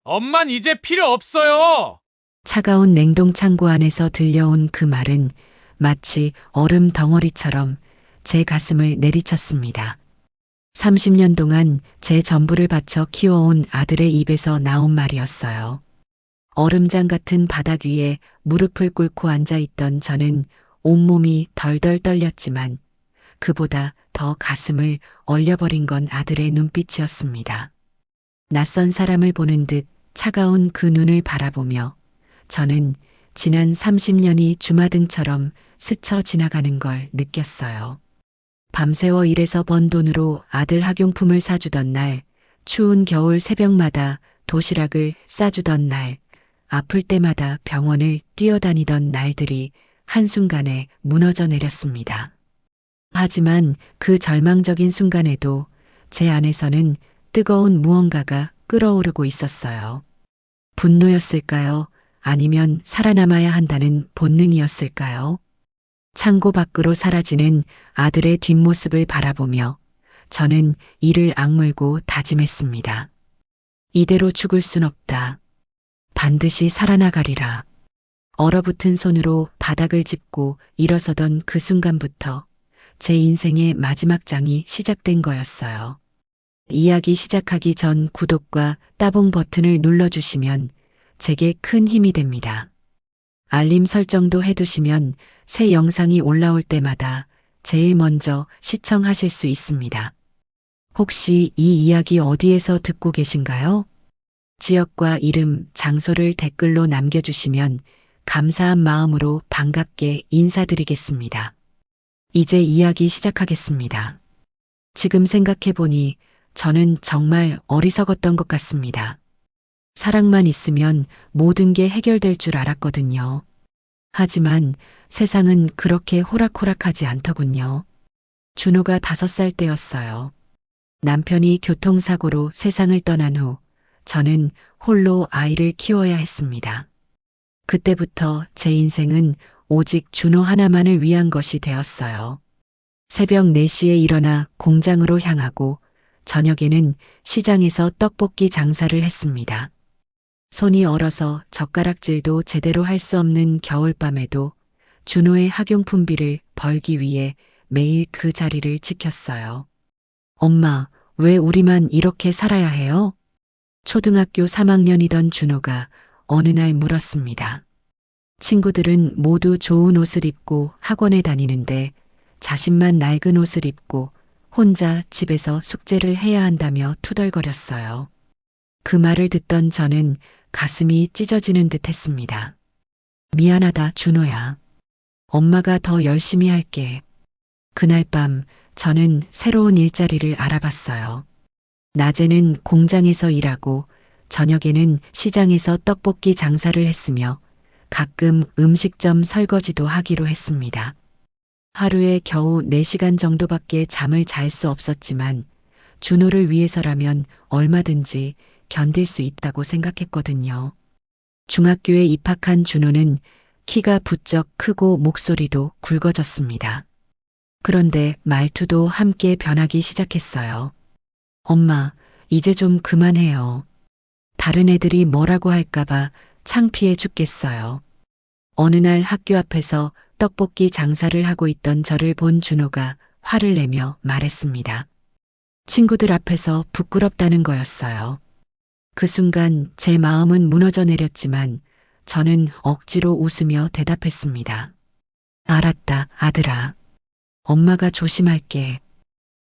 엄만 이제 필요 없어요. 차가운 냉동 창고 안에서 들려온 그 말은 마치 얼음 덩어리처럼 제 가슴을 내리쳤습니다. 30년 동안 제 전부를 바쳐 키워온 아들의 입에서 나온 말이었어요. 얼음장 같은 바닥 위에 무릎을 꿇고 앉아 있던 저는 온몸이 덜덜 떨렸지만 그보다 더 가슴을 얼려버린 건 아들의 눈빛이었습니다. 낯선 사람을 보는 듯 차가운 그 눈을 바라보며 저는 지난 30년이 주마등처럼 스쳐 지나가는 걸 느꼈어요. 밤새워 일해서 번 돈으로 아들 학용품을 사주던 날, 추운 겨울 새벽마다 도시락을 싸주던 날, 아플 때마다 병원을 뛰어다니던 날들이 한순간에 무너져 내렸습니다. 하지만 그 절망적인 순간에도 제 안에서는 뜨거운 무언가가 끓어오르고 있었어요. 분노였을까요? 아니면 살아남아야 한다는 본능이었을까요? 창고 밖으로 사라지는 아들의 뒷모습을 바라보며 저는 이를 악물고 다짐했습니다. 이대로 죽을 순 없다. 반드시 살아나가리라. 얼어붙은 손으로 바닥을 짚고 일어서던 그 순간부터 제 인생의 마지막 장이 시작된 거였어요. 이야기 시작하기 전 구독과 따봉 버튼을 눌러주시면 제게 큰 힘이 됩니다. 알림 설정도 해두시면 새 영상이 올라올 때마다 제일 먼저 시청하실 수 있습니다. 혹시 이 이야기 어디에서 듣고 계신가요? 지역과 이름, 장소를 댓글로 남겨주시면 감사한 마음으로 반갑게 인사드리겠습니다. 이제 이야기 시작하겠습니다. 지금 생각해보니 저는 정말 어리석었던 것 같습니다. 사랑만 있으면 모든 게 해결될 줄 알았거든요. 하지만 세상은 그렇게 호락호락하지 않더군요. 준호가 5살 때였어요. 남편이 교통사고로 세상을 떠난 후 저는 홀로 아이를 키워야 했습니다. 그때부터 제 인생은 오직 준호 하나만을 위한 것이 되었어요. 새벽 4시에 일어나 공장으로 향하고 저녁에는 시장에서 떡볶이 장사를 했습니다. 손이 얼어서 젓가락질도 제대로 할 수 없는 겨울밤에도 준호의 학용품비를 벌기 위해 매일 그 자리를 지켰어요. 엄마, 왜 우리만 이렇게 살아야 해요? 초등학교 3학년이던 준호가 어느 날 물었습니다. 친구들은 모두 좋은 옷을 입고 학원에 다니는데 자신만 낡은 옷을 입고 혼자 집에서 숙제를 해야 한다며 투덜거렸어요. 그 말을 듣던 저는 가슴이 찢어지는 듯 했습니다. 미안하다, 준호야. 엄마가 더 열심히 할게. 그날 밤 저는 새로운 일자리를 알아봤어요. 낮에는 공장에서 일하고 저녁에는 시장에서 떡볶이 장사를 했으며 가끔 음식점 설거지도 하기로 했습니다. 하루에 겨우 4시간 정도밖에 잠을 잘 수 없었지만 준호를 위해서라면 얼마든지 견딜 수 있다고 생각했거든요. 중학교에 입학한 준호는 키가 부쩍 크고 목소리도 굵어졌습니다. 그런데 말투도 함께 변하기 시작했어요. 엄마, 이제 좀 그만해요. 다른 애들이 뭐라고 할까봐 창피해 죽겠어요. 어느 날 학교 앞에서 떡볶이 장사를 하고 있던 저를 본 준호가 화를 내며 말했습니다. 친구들 앞에서 부끄럽다는 거였어요. 그 순간 제 마음은 무너져 내렸지만 저는 억지로 웃으며 대답했습니다. 알았다, 아들아. 엄마가 조심할게.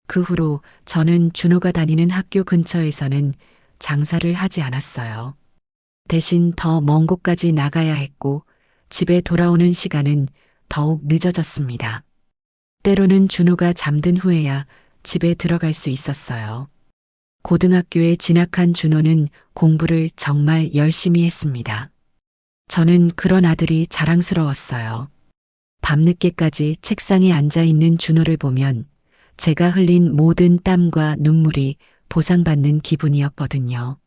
그 후로 저는 준호가 다니는 학교 근처에서는 장사를 하지 않았어요. 대신 더 먼 곳까지 나가야 했고 집에 돌아오는 시간은 더욱 늦어졌습니다. 때로는 준호가 잠든 후에야 집에 들어갈 수 있었어요. 고등학교에 진학한 준호는 공부를 정말 열심히 했습니다. 저는 그런 아들이 자랑스러웠어요. 밤늦게까지 책상에 앉아 있는 준호를 보면 제가 흘린 모든 땀과 눈물이 보상받는 기분이었거든요.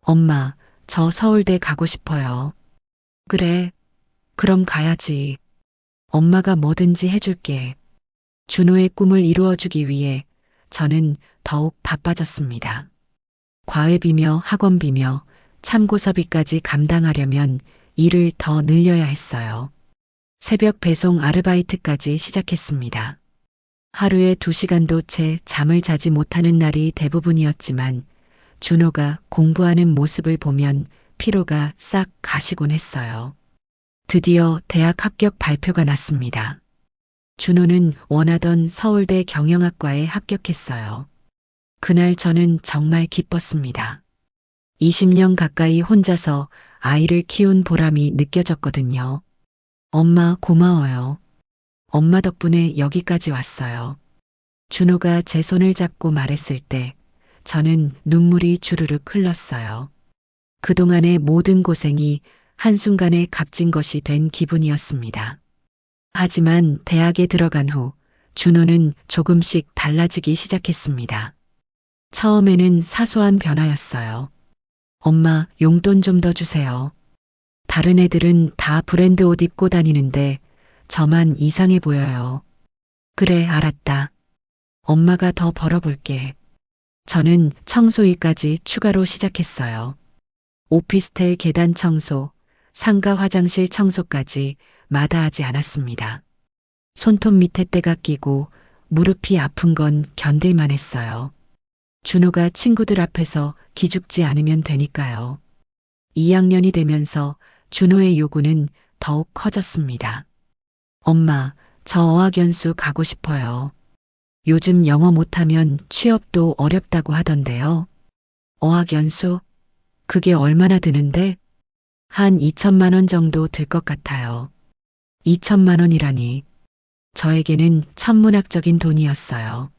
엄마, 저 서울대 가고 싶어요. 그래, 그럼 가야지. 엄마가 뭐든지 해줄게. 준호의 꿈을 이루어주기 위해 저는 더욱 바빠졌습니다. 과외비며 학원비며 참고서비까지 감당하려면 일을 더 늘려야 했어요. 새벽 배송 아르바이트까지 시작했습니다. 하루에 2시간도 채 잠을 자지 못하는 날이 대부분이었지만 준호가 공부하는 모습을 보면 피로가 싹 가시곤 했어요. 드디어 대학 합격 발표가 났습니다. 준호는 원하던 서울대 경영학과에 합격했어요. 그날 저는 정말 기뻤습니다. 20년 가까이 혼자서 아이를 키운 보람이 느껴졌거든요. 엄마 고마워요. 엄마 덕분에 여기까지 왔어요. 준호가 제 손을 잡고 말했을 때 저는 눈물이 주르륵 흘렀어요. 그동안의 모든 고생이 한순간에 값진 것이 된 기분이었습니다. 하지만 대학에 들어간 후 준호는 조금씩 달라지기 시작했습니다. 처음에는 사소한 변화였어요. 엄마, 용돈 좀 더 주세요. 다른 애들은 다 브랜드 옷 입고 다니는데 저만 이상해 보여요. 그래, 알았다. 엄마가 더 벌어볼게. 저는 청소일까지 추가로 시작했어요. 오피스텔 계단 청소, 상가 화장실 청소까지 마다하지 않았습니다. 손톱 밑에 때가 끼고 무릎이 아픈 건 견딜만 했어요. 준호가 친구들 앞에서 기죽지 않으면 되니까요. 2학년이 되면서 준호의 요구는 더욱 커졌습니다. 엄마, 저 어학연수 가고 싶어요. 요즘 영어 못하면 취업도 어렵다고 하던데요. 어학연수? 그게 얼마나 드는데? 한 2천만 원 정도 들 것 같아요. 2천만 원이라니. 저에게는 천문학적인 돈이었어요.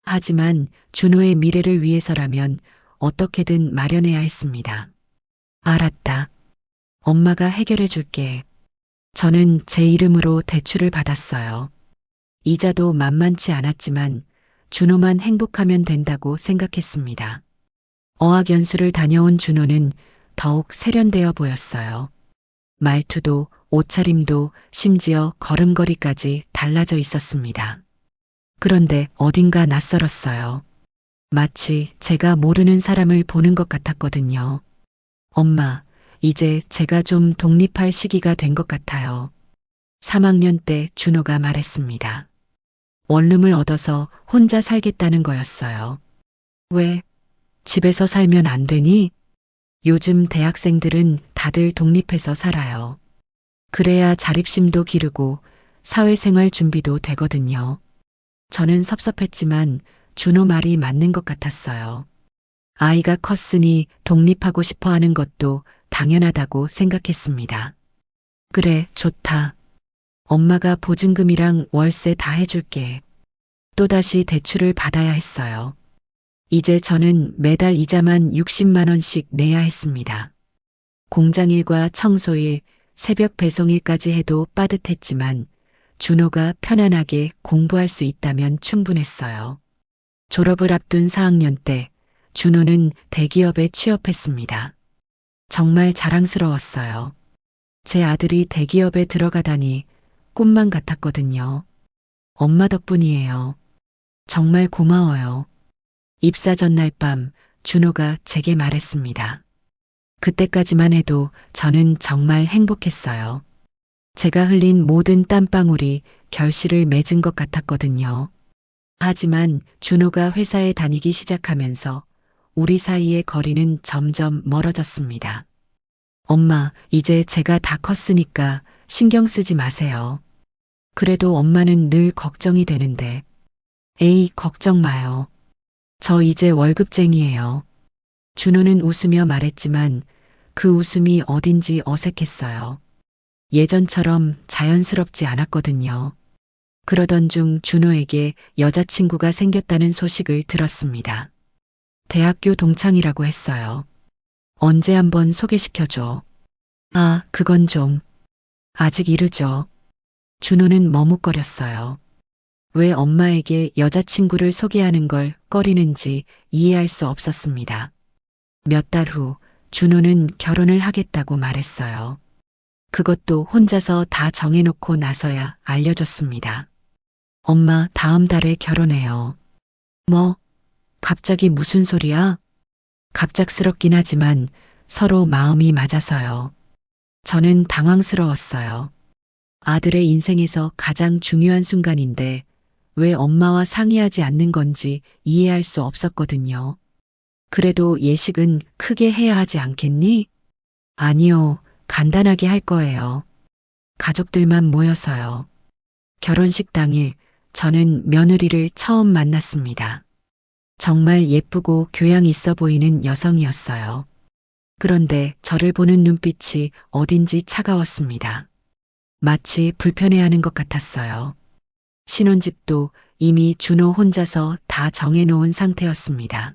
하지만 준호의 미래를 위해서라면 어떻게든 마련해야 했습니다. 알았다. 엄마가 해결해 줄게. 저는 제 이름으로 대출을 받았어요. 이자도 만만치 않았지만 준호만 행복하면 된다고 생각했습니다. 어학연수를 다녀온 준호는 더욱 세련되어 보였어요. 말투도 옷차림도 심지어 걸음걸이까지 달라져 있었습니다. 그런데 어딘가 낯설었어요. 마치 제가 모르는 사람을 보는 것 같았거든요. 엄마, 이제 제가 좀 독립할 시기가 된 것 같아요. 3학년 때 준호가 말했습니다. 원룸을 얻어서 혼자 살겠다는 거였어요. 왜? 집에서 살면 안 되니? 요즘 대학생들은 다들 독립해서 살아요. 그래야 자립심도 기르고 사회생활 준비도 되거든요. 저는 섭섭했지만 준호 말이 맞는 것 같았어요. 아이가 컸으니 독립하고 싶어 하는 것도 당연하다고 생각했습니다. 그래, 좋다. 엄마가 보증금이랑 월세 다 해줄게. 또다시 대출을 받아야 했어요. 이제 저는 매달 이자만 60만 원씩 내야 했습니다. 공장일과 청소일, 새벽 배송일까지 해도 빠듯했지만 준호가 편안하게 공부할 수 있다면 충분했어요. 졸업을 앞둔 4학년 때 준호는 대기업에 취업했습니다. 정말 자랑스러웠어요. 제 아들이 대기업에 들어가다니 꿈만 같았거든요. 엄마 덕분이에요. 정말 고마워요. 입사 전날 밤 준호가 제게 말했습니다. 그때까지만 해도 저는 정말 행복했어요. 제가 흘린 모든 땀방울이 결실을 맺은 것 같았거든요. 하지만 준호가 회사에 다니기 시작하면서 우리 사이의 거리는 점점 멀어졌습니다. 엄마, 이제 제가 다 컸으니까 신경 쓰지 마세요. 그래도 엄마는 늘 걱정이 되는데. 에이, 걱정 마요. 저 이제 월급쟁이에요. 준호는 웃으며 말했지만 그 웃음이 어딘지 어색했어요. 예전처럼 자연스럽지 않았거든요. 그러던 중 준호에게 여자친구가 생겼다는 소식을 들었습니다. 대학교 동창이라고 했어요. 언제 한번 소개시켜줘. 아, 그건 좀. 아직 이르죠. 준호는 머뭇거렸어요. 왜 엄마에게 여자친구를 소개하는 걸 꺼리는지 이해할 수 없었습니다. 몇 달 후 준호는 결혼을 하겠다고 말했어요. 그것도 혼자서 다 정해놓고 나서야 알려줬습니다. 엄마, 다음 달에 결혼해요. 뭐? 갑자기 무슨 소리야? 갑작스럽긴 하지만 서로 마음이 맞아서요. 저는 당황스러웠어요. 아들의 인생에서 가장 중요한 순간인데 왜 엄마와 상의하지 않는 건지 이해할 수 없었거든요. 그래도 예식은 크게 해야 하지 않겠니? 아니요, 간단하게 할 거예요. 가족들만 모여서요. 결혼식 당일 저는 며느리를 처음 만났습니다. 정말 예쁘고 교양 있어 보이는 여성이었어요. 그런데 저를 보는 눈빛이 어딘지 차가웠습니다. 마치 불편해하는 것 같았어요. 신혼집도 이미 준호 혼자서 다 정해놓은 상태였습니다.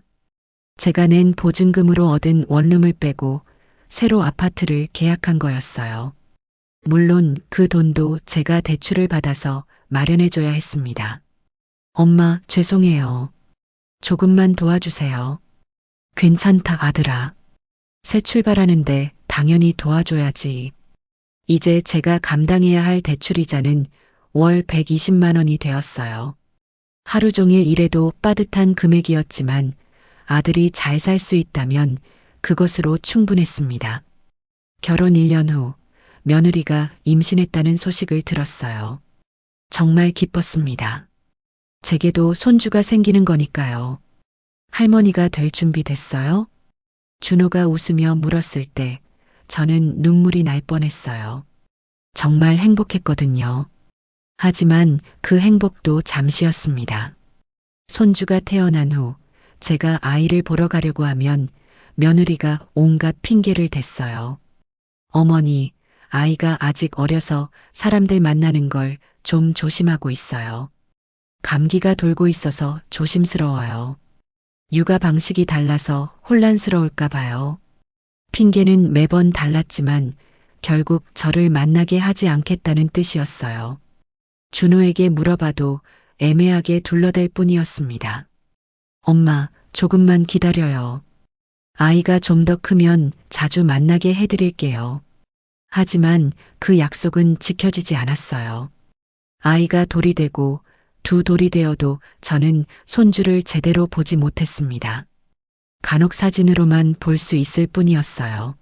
제가 낸 보증금으로 얻은 원룸을 빼고 새로 아파트를 계약한 거였어요. 물론 그 돈도 제가 대출을 받아서 마련해줘야 했습니다. 엄마, 죄송해요. 조금만 도와주세요. 괜찮다, 아들아. 새 출발하는데 당연히 도와줘야지. 이제 제가 감당해야 할 대출이자는 월 120만 원이 되었어요. 하루 종일 일해도 빠듯한 금액이었지만 아들이 잘 살 수 있다면 그것으로 충분했습니다. 결혼 1년 후 며느리가 임신했다는 소식을 들었어요. 정말 기뻤습니다. 제게도 손주가 생기는 거니까요. 할머니가 될 준비 됐어요? 준호가 웃으며 물었을 때 저는 눈물이 날 뻔했어요. 정말 행복했거든요. 하지만 그 행복도 잠시였습니다. 손주가 태어난 후 제가 아이를 보러 가려고 하면 며느리가 온갖 핑계를 댔어요. 어머니, 아이가 아직 어려서 사람들 만나는 걸 좀 조심하고 있어요. 감기가 돌고 있어서 조심스러워요. 육아 방식이 달라서 혼란스러울까 봐요. 핑계는 매번 달랐지만 결국 저를 만나게 하지 않겠다는 뜻이었어요. 준호에게 물어봐도 애매하게 둘러댈 뿐이었습니다. 엄마, 조금만 기다려요. 아이가 좀 더 크면 자주 만나게 해드릴게요. 하지만 그 약속은 지켜지지 않았어요. 아이가 돌이 되고 두 돌이 되어도 저는 손주를 제대로 보지 못했습니다. 간혹 사진으로만 볼 수 있을 뿐이었어요.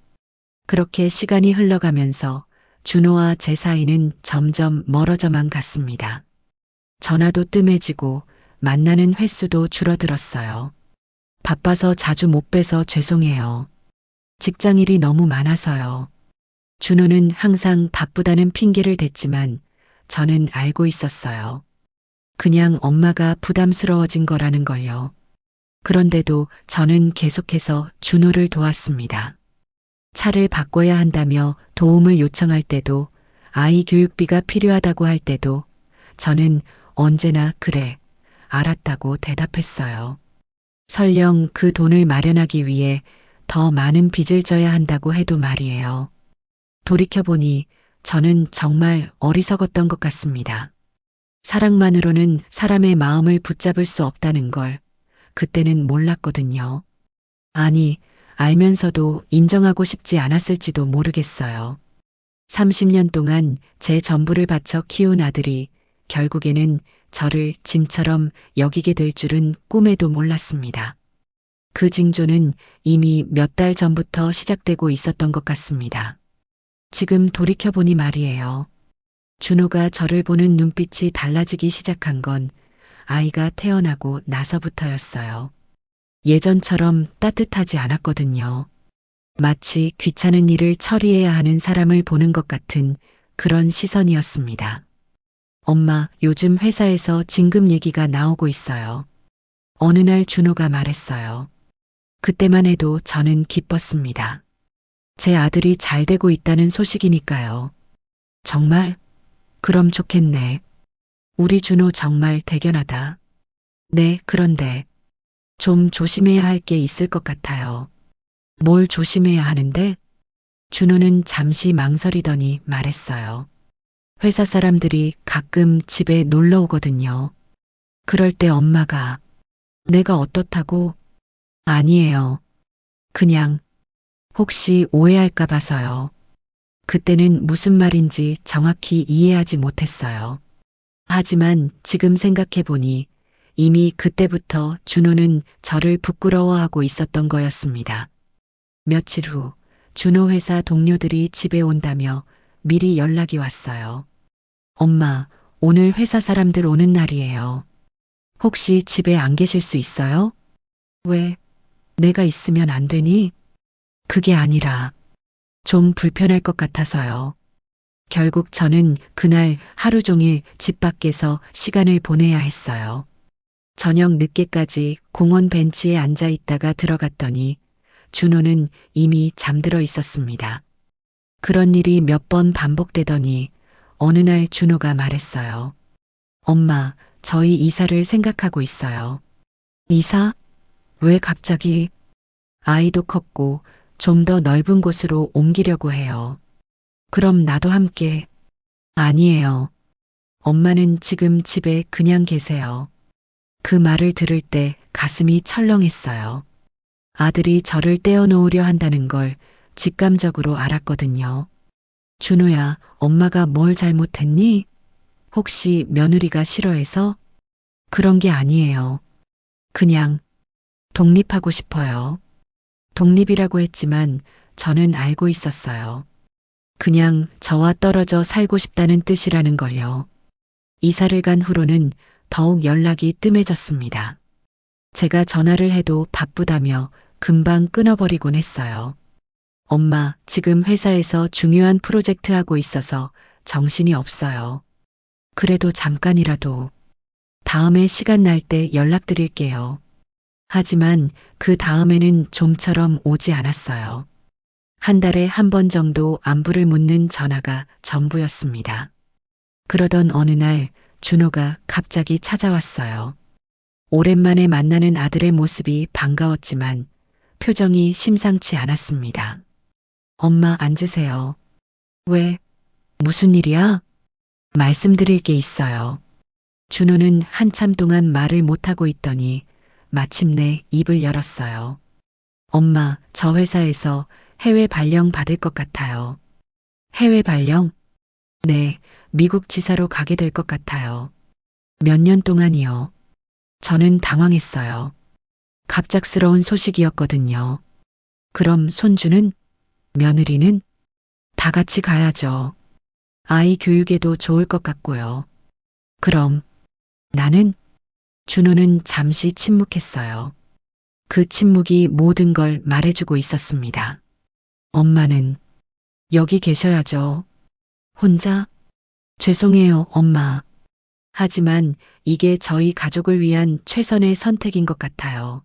그렇게 시간이 흘러가면서 준호와 제 사이는 점점 멀어져만 갔습니다. 전화도 뜸해지고 만나는 횟수도 줄어들었어요. 바빠서 자주 못 뵈서 죄송해요. 직장일이 너무 많아서요. 준호는 항상 바쁘다는 핑계를 댔지만 저는 알고 있었어요. 그냥 엄마가 부담스러워진 거라는 걸요. 그런데도 저는 계속해서 준호를 도왔습니다. 차를 바꿔야 한다며 도움을 요청할 때도, 아이 교육비가 필요하다고 할 때도 저는 언제나 그래, 알았다고 대답했어요. 설령 그 돈을 마련하기 위해 더 많은 빚을 져야 한다고 해도 말이에요. 돌이켜보니 저는 정말 어리석었던 것 같습니다. 사랑만으로는 사람의 마음을 붙잡을 수 없다는 걸 그때는 몰랐거든요. 아니, 알면서도 인정하고 싶지 않았을지도 모르겠어요. 30년 동안 제 전부를 바쳐 키운 아들이 결국에는 저를 짐처럼 여기게 될 줄은 꿈에도 몰랐습니다. 그 징조는 이미 몇 달 전부터 시작되고 있었던 것 같습니다. 지금 돌이켜보니 말이에요. 준호가 저를 보는 눈빛이 달라지기 시작한 건 아이가 태어나고 나서부터였어요. 예전처럼 따뜻하지 않았거든요. 마치 귀찮은 일을 처리해야 하는 사람을 보는 것 같은 그런 시선이었습니다. 엄마, 요즘 회사에서 진급 얘기가 나오고 있어요. 어느 날 준호가 말했어요. 그때만 해도 저는 기뻤습니다. 제 아들이 잘 되고 있다는 소식이니까요. 정말? 그럼 좋겠네. 우리 준호 정말 대견하다. 네, 그런데 좀 조심해야 할 게 있을 것 같아요. 뭘 조심해야 하는데? 준호는 잠시 망설이더니 말했어요. 회사 사람들이 가끔 집에 놀러 오거든요. 그럴 때 엄마가 내가 어떻다고? 아니에요. 그냥 혹시 오해할까 봐서요. 그때는 무슨 말인지 정확히 이해하지 못했어요. 하지만 지금 생각해보니 이미 그때부터 준호는 저를 부끄러워하고 있었던 거였습니다. 며칠 후 준호 회사 동료들이 집에 온다며 미리 연락이 왔어요. 엄마, 오늘 회사 사람들 오는 날이에요. 혹시 집에 안 계실 수 있어요? 왜? 내가 있으면 안 되니? 그게 아니라 좀 불편할 것 같아서요. 결국 저는 그날 하루 종일 집 밖에서 시간을 보내야 했어요. 저녁 늦게까지 공원 벤치에 앉아 있다가 들어갔더니 준호는 이미 잠들어 있었습니다. 그런 일이 몇 번 반복되더니 어느 날 준호가 말했어요. 엄마, 저희 이사를 생각하고 있어요. 이사? 왜 갑자기? 아이도 컸고 좀 더 넓은 곳으로 옮기려고 해요. 그럼 나도 함께. 아니에요. 엄마는 지금 집에 그냥 계세요. 그 말을 들을 때 가슴이 철렁했어요. 아들이 저를 떼어놓으려 한다는 걸 직감적으로 알았거든요. 준호야, 엄마가 뭘 잘못했니? 혹시 며느리가 싫어해서? 그런 게 아니에요. 그냥 독립하고 싶어요. 독립이라고 했지만 저는 알고 있었어요. 그냥 저와 떨어져 살고 싶다는 뜻이라는 걸요. 이사를 간 후로는 더욱 연락이 뜸해졌습니다. 제가 전화를 해도 바쁘다며 금방 끊어버리곤 했어요. 엄마, 지금 회사에서 중요한 프로젝트 하고 있어서 정신이 없어요. 그래도 잠깐이라도 다음에 시간 날 때 연락드릴게요. 하지만 그 다음에는 좀처럼 오지 않았어요. 한 달에 한 번 정도 안부를 묻는 전화가 전부였습니다. 그러던 어느 날 준호가 갑자기 찾아왔어요. 오랜만에 만나는 아들의 모습이 반가웠지만 표정이 심상치 않았습니다. 엄마 앉으세요. 왜? 무슨 일이야? 말씀드릴 게 있어요. 준호는 한참 동안 말을 못하고 있더니 마침내 입을 열었어요. 엄마, 저 회사에서 해외 발령 받을 것 같아요. 해외 발령? 네, 미국 지사로 가게 될 것 같아요. 몇 년 동안이요. 저는 당황했어요. 갑작스러운 소식이었거든요. 그럼 손주는? 며느리는? 다 같이 가야죠. 아이 교육에도 좋을 것 같고요. 그럼 나는? 준호는 잠시 침묵했어요. 그 침묵이 모든 걸 말해주고 있었습니다. 엄마는 여기 계셔야죠. 혼자? 죄송해요, 엄마. 하지만 이게 저희 가족을 위한 최선의 선택인 것 같아요.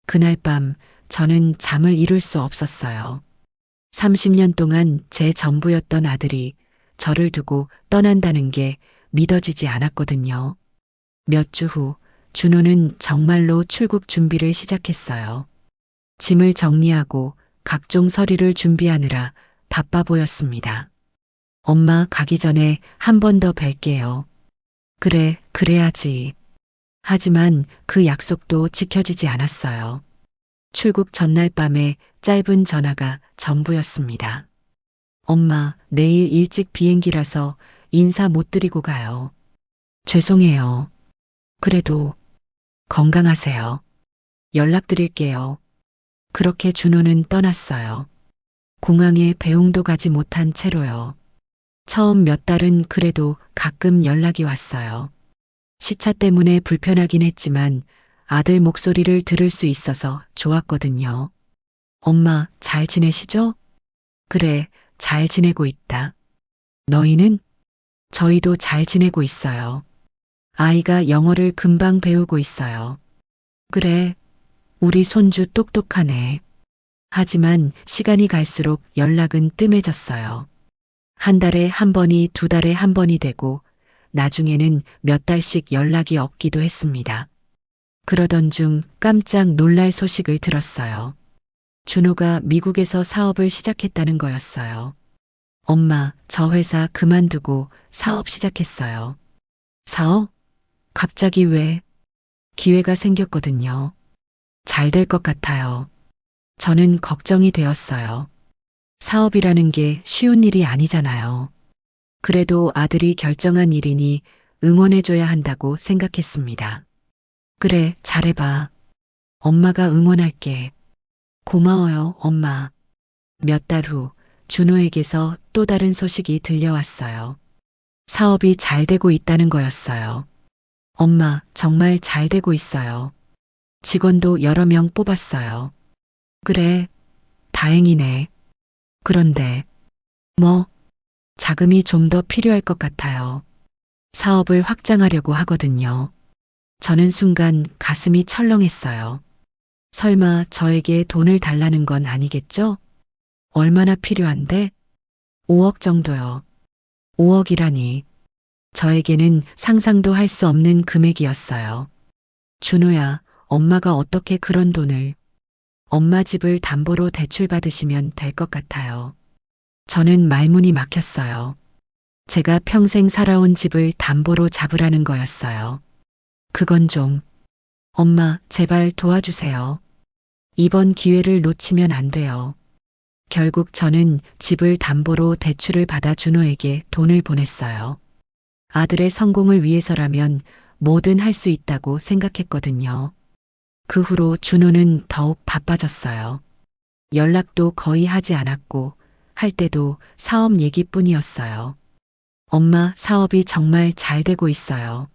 그날 밤 저는 잠을 이룰 수 없었어요. 30년 동안 제 전부였던 아들이 저를 두고 떠난다는 게 믿어지지 않았거든요. 몇 주 후 준호는 정말로 출국 준비를 시작했어요. 짐을 정리하고 각종 서류를 준비하느라 바빠 보였습니다. 엄마 가기 전에 한 번 더 뵐게요. 그래, 그래야지. 하지만 그 약속도 지켜지지 않았어요. 출국 전날 밤에 짧은 전화가 전부였습니다. 엄마, 내일 일찍 비행기라서 인사 못 드리고 가요. 죄송해요. 그래도 건강하세요. 연락드릴게요. 그렇게 준호는 떠났어요. 공항에 배웅도 가지 못한 채로요. 처음 몇 달은 그래도 가끔 연락이 왔어요. 시차 때문에 불편하긴 했지만 아들 목소리를 들을 수 있어서 좋았거든요. 엄마, 잘 지내시죠? 그래, 잘 지내고 있다. 너희는? 저희도 잘 지내고 있어요. 아이가 영어를 금방 배우고 있어요. 그래, 우리 손주 똑똑하네. 하지만 시간이 갈수록 연락은 뜸해졌어요. 한 달에 한 번이 두 달에 한 번이 되고 나중에는 몇 달씩 연락이 없기도 했습니다. 그러던 중 깜짝 놀랄 소식을 들었어요. 준호가 미국에서 사업을 시작했다는 거였어요. 엄마, 저 회사 그만두고 사업 시작했어요. 사업? 갑자기 왜? 기회가 생겼거든요. 잘 될 것 같아요. 저는 걱정이 되었어요. 사업이라는 게 쉬운 일이 아니잖아요. 그래도 아들이 결정한 일이니 응원해줘야 한다고 생각했습니다. 그래, 잘해봐. 엄마가 응원할게. 고마워요, 엄마. 몇 달 후 준호에게서 또 다른 소식이 들려왔어요. 사업이 잘 되고 있다는 거였어요. 엄마, 정말 잘 되고 있어요. 직원도 여러 명 뽑았어요. 그래, 다행이네. 그런데, 뭐, 자금이 좀 더 필요할 것 같아요. 사업을 확장하려고 하거든요. 저는 순간 가슴이 철렁했어요. 설마 저에게 돈을 달라는 건 아니겠죠? 얼마나 필요한데? 5억 정도요. 5억이라니. 저에게는 상상도 할 수 없는 금액이었어요. 준호야, 엄마가 어떻게 그런 돈을. 엄마 집을 담보로 대출받으시면 될 것 같아요. 저는 말문이 막혔어요. 제가 평생 살아온 집을 담보로 잡으라는 거였어요. 그건 좀. 엄마, 제발 도와주세요. 이번 기회를 놓치면 안 돼요. 결국 저는 집을 담보로 대출을 받아 준호에게 돈을 보냈어요. 아들의 성공을 위해서라면 뭐든 할 수 있다고 생각했거든요. 그 후로 준호는 더욱 바빠졌어요. 연락도 거의 하지 않았고, 할 때도 사업 얘기뿐이었어요. 엄마, 사업이 정말 잘 되고 있어요.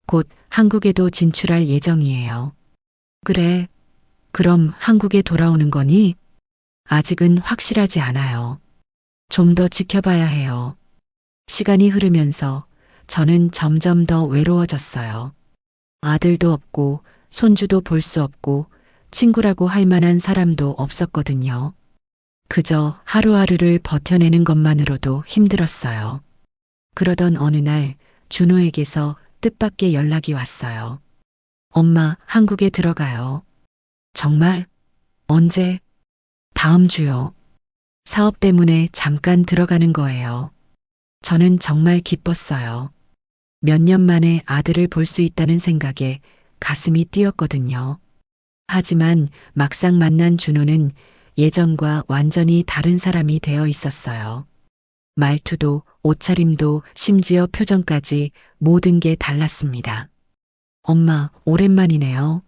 곧 한국에도 진출할 예정이에요. 그래, 그럼 한국에 돌아오는 거니? 아직은 확실하지 않아요. 좀 더 지켜봐야 해요. 시간이 흐르면서 저는 점점 더 외로워졌어요. 아들도 없고 손주도 볼 수 없고 친구라고 할 만한 사람도 없었거든요. 그저 하루하루를 버텨내는 것만으로도 힘들었어요. 그러던 어느 날 준호에게서 뜻밖의 연락이 왔어요. 엄마, 한국에 들어가요. 정말? 언제? 다음 주요. 사업 때문에 잠깐 들어가는 거예요. 저는 정말 기뻤어요. 몇 년 만에 아들을 볼 수 있다는 생각에 가슴이 뛰었거든요. 하지만 막상 만난 준호는 예전과 완전히 다른 사람이 되어 있었어요. 말투도 옷차림도 심지어 표정까지 모든 게 달랐습니다. 엄마, 오랜만이네요.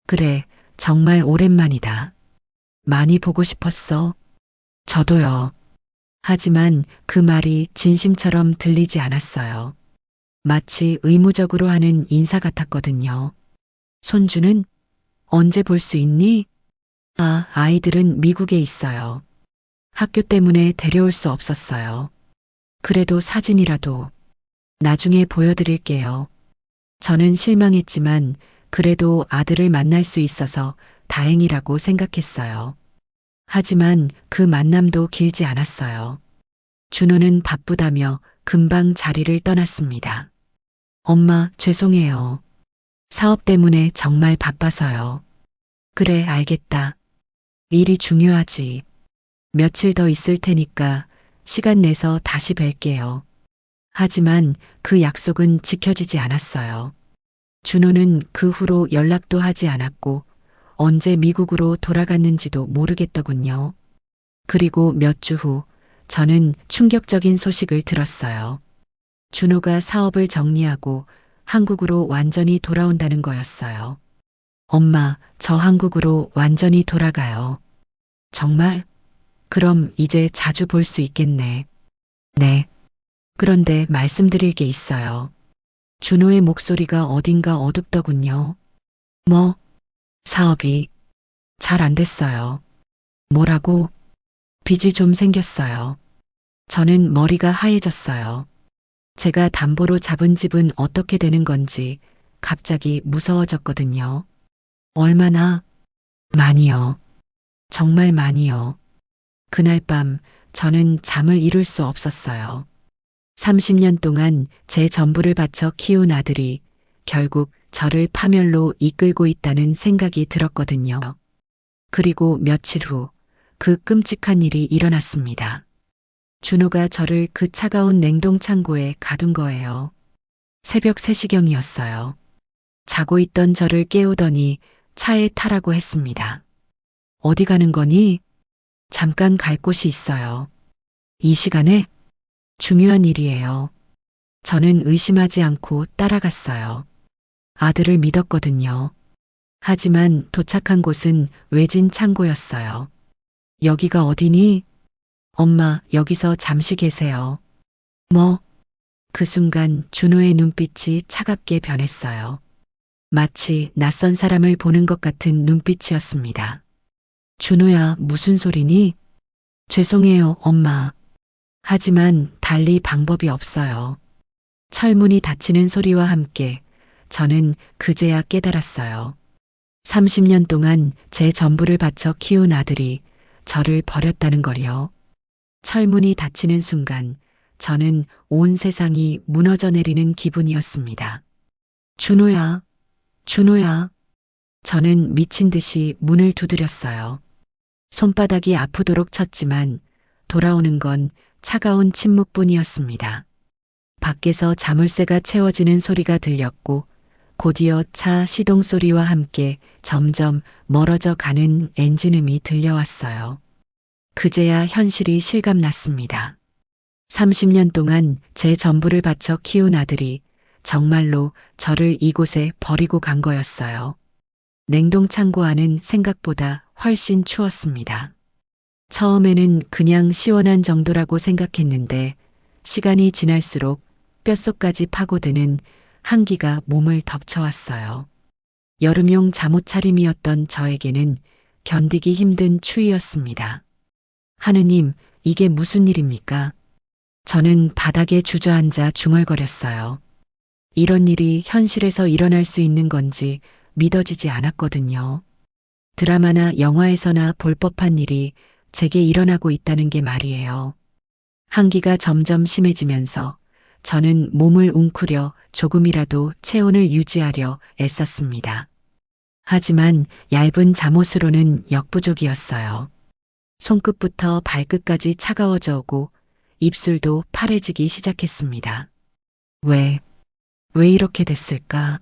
그래, 정말 오랜만이다. 많이 보고 싶었어. 저도요. 하지만 그 말이 진심처럼 들리지 않았어요. 마치 의무적으로 하는 인사 같았거든요. 손주는 언제 볼 수 있니? 아, 아이들은 미국에 있어요. 학교 때문에 데려올 수 없었어요. 그래도 사진이라도 나중에 보여드릴게요. 저는 실망했지만 그래도 아들을 만날 수 있어서 다행이라고 생각했어요. 하지만 그 만남도 길지 않았어요. 준호는 바쁘다며 금방 자리를 떠났습니다. 엄마, 죄송해요. 사업 때문에 정말 바빠서요. 그래, 알겠다. 일이 중요하지. 며칠 더 있을 테니까 시간 내서 다시 뵐게요. 하지만 그 약속은 지켜지지 않았어요. 준호는 그 후로 연락도 하지 않았고 언제 미국으로 돌아갔는지도 모르겠더군요. 그리고 몇 주 후 저는 충격적인 소식을 들었어요. 준호가 사업을 정리하고 한국으로 완전히 돌아온다는 거였어요. 엄마, 저 한국으로 완전히 돌아가요. 정말? 그럼 이제 자주 볼 수 있겠네. 네. 그런데 말씀드릴 게 있어요. 준호의 목소리가 어딘가 어둡더군요. 뭐? 사업이 잘 안 됐어요. 뭐라고? 빚이 좀 생겼어요. 저는 머리가 하얘졌어요. 제가 담보로 잡은 집은 어떻게 되는 건지 갑자기 무서워졌거든요. 얼마나? 많이요. 정말 많이요. 그날 밤 저는 잠을 이룰 수 없었어요. 30년 동안 제 전부를 바쳐 키운 아들이 결국 저를 파멸로 이끌고 있다는 생각이 들었거든요. 그리고 며칠 후 그 끔찍한 일이 일어났습니다. 준호가 저를 그 차가운 냉동 창고에 가둔 거예요. 새벽 3시경이었어요. 자고 있던 저를 깨우더니 차에 타라고 했습니다. 어디 가는 거니? 잠깐 갈 곳이 있어요. 이 시간에? 중요한 일이에요. 저는 의심하지 않고 따라갔어요. 아들을 믿었거든요. 하지만 도착한 곳은 외진 창고였어요. 여기가 어디니? 엄마, 여기서 잠시 계세요. 뭐? 그 순간 준호의 눈빛이 차갑게 변했어요. 마치 낯선 사람을 보는 것 같은 눈빛이었습니다. 준호야, 무슨 소리니? 죄송해요, 엄마. 하지만 달리 방법이 없어요. 철문이 닫히는 소리와 함께 저는 그제야 깨달았어요. 30년 동안 제 전부를 바쳐 키운 아들이 저를 버렸다는 걸요. 철문이 닫히는 순간 저는 온 세상이 무너져 내리는 기분이었습니다. 준호야, 준호야. 저는 미친 듯이 문을 두드렸어요. 손바닥이 아프도록 쳤지만 돌아오는 건 차가운 침묵뿐이었습니다. 밖에서 자물쇠가 채워지는 소리가 들렸고 곧이어 차 시동 소리와 함께 점점 멀어져 가는 엔진음이 들려왔어요. 그제야 현실이 실감났습니다. 30년 동안 제 전부를 바쳐 키운 아들이 정말로 저를 이곳에 버리고 간 거였어요. 냉동창고 안은 생각보다 훨씬 추웠습니다. 처음에는 그냥 시원한 정도라고 생각했는데 시간이 지날수록 뼛속까지 파고드는 한기가 몸을 덮쳐왔어요. 여름용 잠옷 차림이었던 저에게는 견디기 힘든 추위였습니다. 하느님, 이게 무슨 일입니까? 저는 바닥에 주저앉아 중얼거렸어요. 이런 일이 현실에서 일어날 수 있는 건지 믿어지지 않았거든요. 드라마나 영화에서나 볼 법한 일이 제게 일어나고 있다는 게 말이에요. 한기가 점점 심해지면서 저는 몸을 웅크려 조금이라도 체온을 유지하려 애썼습니다. 하지만 얇은 잠옷으로는 역부족이었어요. 손끝부터 발끝까지 차가워져 오고 입술도 파래지기 시작했습니다. 왜 이렇게 됐을까?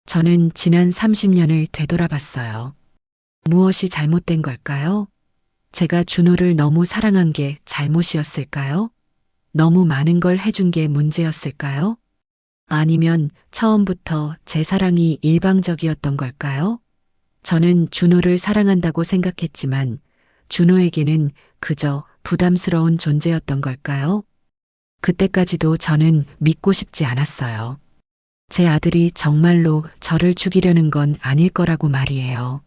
저는 지난 30년을 되돌아봤어요. 무엇이 잘못된 걸까요? 제가 준호를 너무 사랑한 게 잘못이었을까요? 너무 많은 걸 해준 게 문제였을까요? 아니면 처음부터 제 사랑이 일방적이었던 걸까요? 저는 준호를 사랑한다고 생각했지만 준호에게는 그저 부담스러운 존재였던 걸까요? 그때까지도 저는 믿고 싶지 않았어요. 제 아들이 정말로 저를 죽이려는 건 아닐 거라고 말이에요.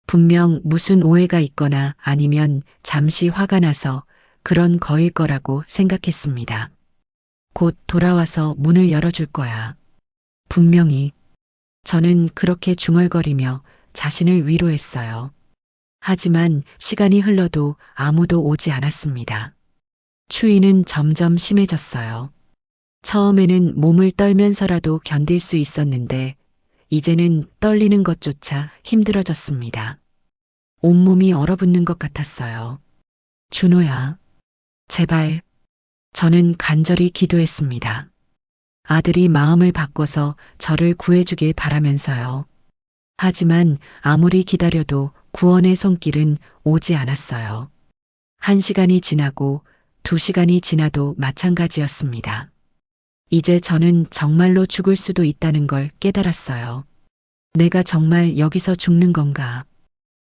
분명 무슨 오해가 있거나 아니면 잠시 화가 나서 그런 거일 거라고 생각했습니다. 곧 돌아와서 문을 열어줄 거야. 분명히. 저는 그렇게 중얼거리며 자신을 위로했어요. 하지만 시간이 흘러도 아무도 오지 않았습니다. 추위는 점점 심해졌어요. 처음에는 몸을 떨면서라도 견딜 수 있었는데 이제는 떨리는 것조차 힘들어졌습니다. 온몸이 얼어붙는 것 같았어요. 준호야, 제발. 저는 간절히 기도했습니다. 아들이 마음을 바꿔서 저를 구해주길 바라면서요. 하지만 아무리 기다려도 구원의 손길은 오지 않았어요. 1시간이 지나고 2시간이 지나도 마찬가지였습니다. 이제 저는 정말로 죽을 수도 있다는 걸 깨달았어요. 내가 정말 여기서 죽는 건가?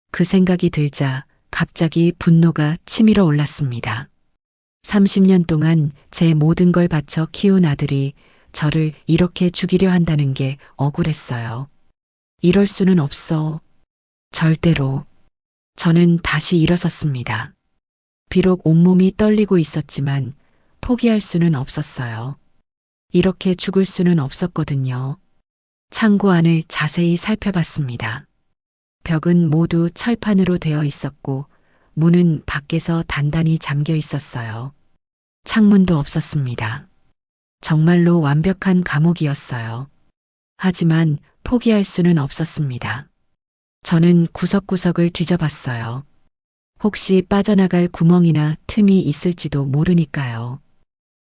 그 생각이 들자 갑자기 분노가 치밀어 올랐습니다. 30년 동안 제 모든 걸 바쳐 키운 아들이 저를 이렇게 죽이려 한다는 게 억울했어요. 이럴 수는 없어. 절대로. 저는 다시 일어섰습니다. 비록 온몸이 떨리고 있었지만 포기할 수는 없었어요. 이렇게 죽을 수는 없었거든요. 창고 안을 자세히 살펴봤습니다. 벽은 모두 철판으로 되어 있었고 문은 밖에서 단단히 잠겨 있었어요. 창문도 없었습니다. 정말로 완벽한 감옥이었어요. 하지만 포기할 수는 없었습니다. 저는 구석구석을 뒤져봤어요. 혹시 빠져나갈 구멍이나 틈이 있을지도 모르니까요.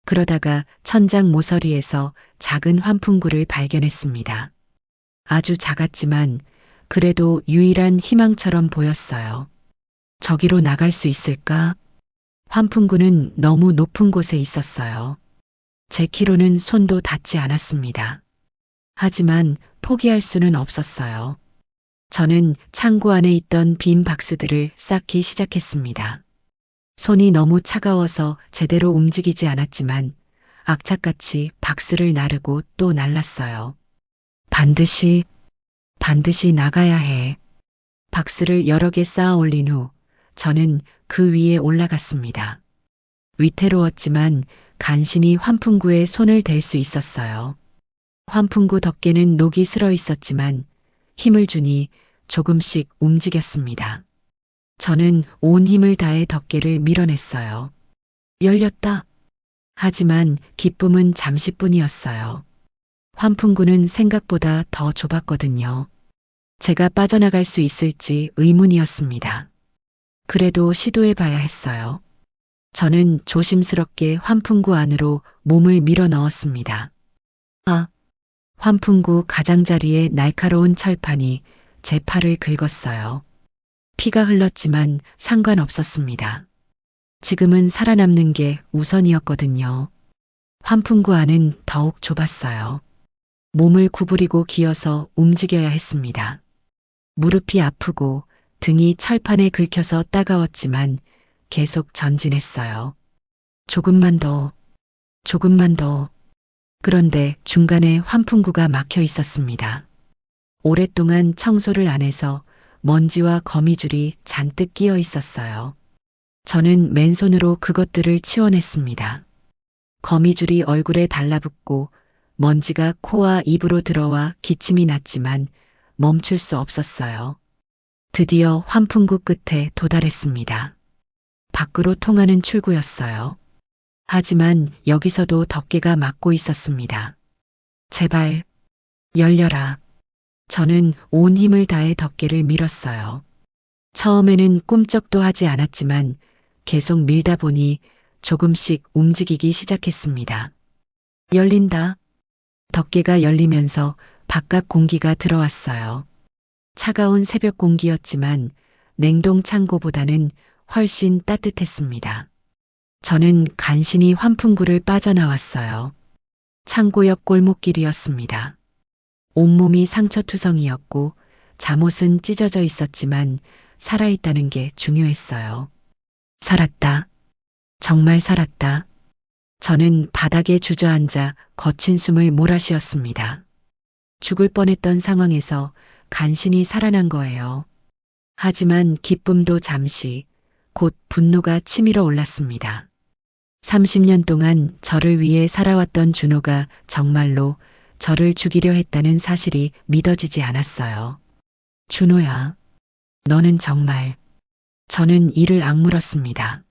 그러다가 천장 모서리에서 작은 환풍구를 발견했습니다. 아주 작았지만 그래도 유일한 희망처럼 보였어요. 저기로 나갈 수 있을까? 환풍구는 너무 높은 곳에 있었어요. 제 키로는 손도 닿지 않았습니다. 하지만 포기할 수는 없었어요. 저는 창고 안에 있던 빈 박스들을 쌓기 시작했습니다. 손이 너무 차가워서 제대로 움직이지 않았지만 악착같이 박스를 나르고 또 날랐어요. 반드시 나가야 해. 박스를 여러 개 쌓아 올린 후 저는 그 위에 올라갔습니다. 위태로웠지만 간신히 환풍구에 손을 댈 수 있었어요. 환풍구 덮개는 녹이 슬어 있었지만 힘을 주니 조금씩 움직였습니다. 저는 온 힘을 다해 덮개를 밀어냈어요. 열렸다. 하지만 기쁨은 잠시뿐이었어요. 환풍구는 생각보다 더 좁았거든요. 제가 빠져나갈 수 있을지 의문이었습니다. 그래도 시도해 봐야 했어요. 저는 조심스럽게 환풍구 안으로 몸을 밀어 넣었습니다. 환풍구 가장자리에 날카로운 철판이 제 팔을 긁었어요. 피가 흘렀지만 상관없었습니다. 지금은 살아남는 게 우선이었거든요. 환풍구 안은 더욱 좁았어요. 몸을 구부리고 기어서 움직여야 했습니다. 무릎이 아프고 등이 철판에 긁혀서 따가웠지만 계속 전진했어요. 조금만 더. 그런데 중간에 환풍구가 막혀 있었습니다. 오랫동안 청소를 안 해서 먼지와 거미줄이 잔뜩 끼어 있었어요. 저는 맨손으로 그것들을 치워냈습니다. 거미줄이 얼굴에 달라붙고 먼지가 코와 입으로 들어와 기침이 났지만 멈출 수 없었어요. 드디어 환풍구 끝에 도달했습니다. 밖으로 통하는 출구였어요. 하지만 여기서도 덮개가 막고 있었습니다. 제발, 열려라. 저는 온 힘을 다해 덮개를 밀었어요. 처음에는 꿈쩍도 하지 않았지만 계속 밀다 보니 조금씩 움직이기 시작했습니다. 열린다. 덮개가 열리면서 바깥 공기가 들어왔어요. 차가운 새벽 공기였지만 냉동 창고보다는 훨씬 따뜻했습니다. 저는 간신히 환풍구를 빠져나왔어요. 창고 옆 골목길이었습니다. 온몸이 상처투성이었고 잠옷은 찢어져 있었지만 살아있다는 게 중요했어요. 살았다. 정말 살았다. 저는 바닥에 주저앉아 거친 숨을 몰아쉬었습니다. 죽을 뻔했던 상황에서 간신히 살아난 거예요. 하지만 기쁨도 잠시, 곧 분노가 치밀어 올랐습니다. 30년 동안 저를 위해 살아왔던 준호가 정말로 저를 죽이려 했다는 사실이 믿어지지 않았어요. 준호야, 너는 정말... 저는 이를 악물었습니다.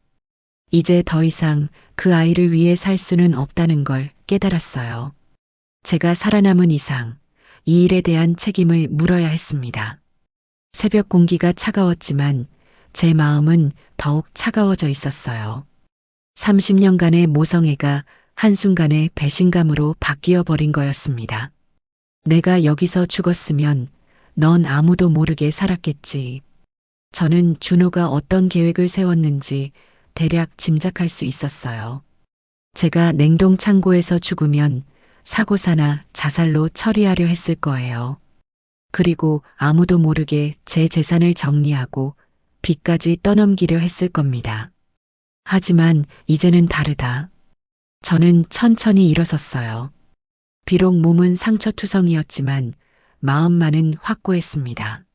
이제 더 이상 그 아이를 위해 살 수는 없다는 걸 깨달았어요. 제가 살아남은 이상 이 일에 대한 책임을 물어야 했습니다. 새벽 공기가 차가웠지만 제 마음은 더욱 차가워져 있었어요. 30년간의 모성애가 한순간에 배신감으로 바뀌어 버린 거였습니다. 내가 여기서 죽었으면 넌 아무도 모르게 살았겠지. 저는 준호가 어떤 계획을 세웠는지 대략 짐작할 수 있었어요. 제가 냉동 창고에서 죽으면 사고사나 자살로 처리하려 했을 거예요. 그리고 아무도 모르게 제 재산을 정리하고 빚까지 떠넘기려 했을 겁니다. 하지만 이제는 다르다. 저는 천천히 일어섰어요. 비록 몸은 상처투성이었지만 마음만은 확고했습니다.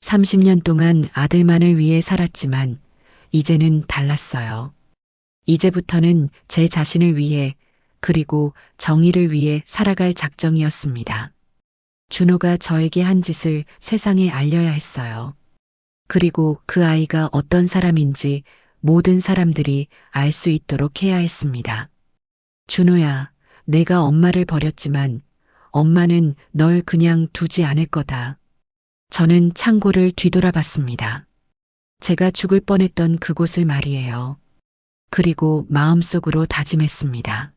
30년 동안 아들만을 위해 살았지만 이제는 달랐어요. 이제부터는 제 자신을 위해 그리고 정의를 위해 살아갈 작정이었습니다. 준호가 저에게 한 짓을 세상에 알려야 했어요. 그리고 그 아이가 어떤 사람인지 모든 사람들이 알 수 있도록 해야 했습니다. 준호야, 내가 엄마를 버렸지만 엄마는 널 그냥 두지 않을 거다. 저는 창고를 뒤돌아봤습니다. 제가 죽을 뻔했던 그곳을 말이에요. 그리고 마음속으로 다짐했습니다.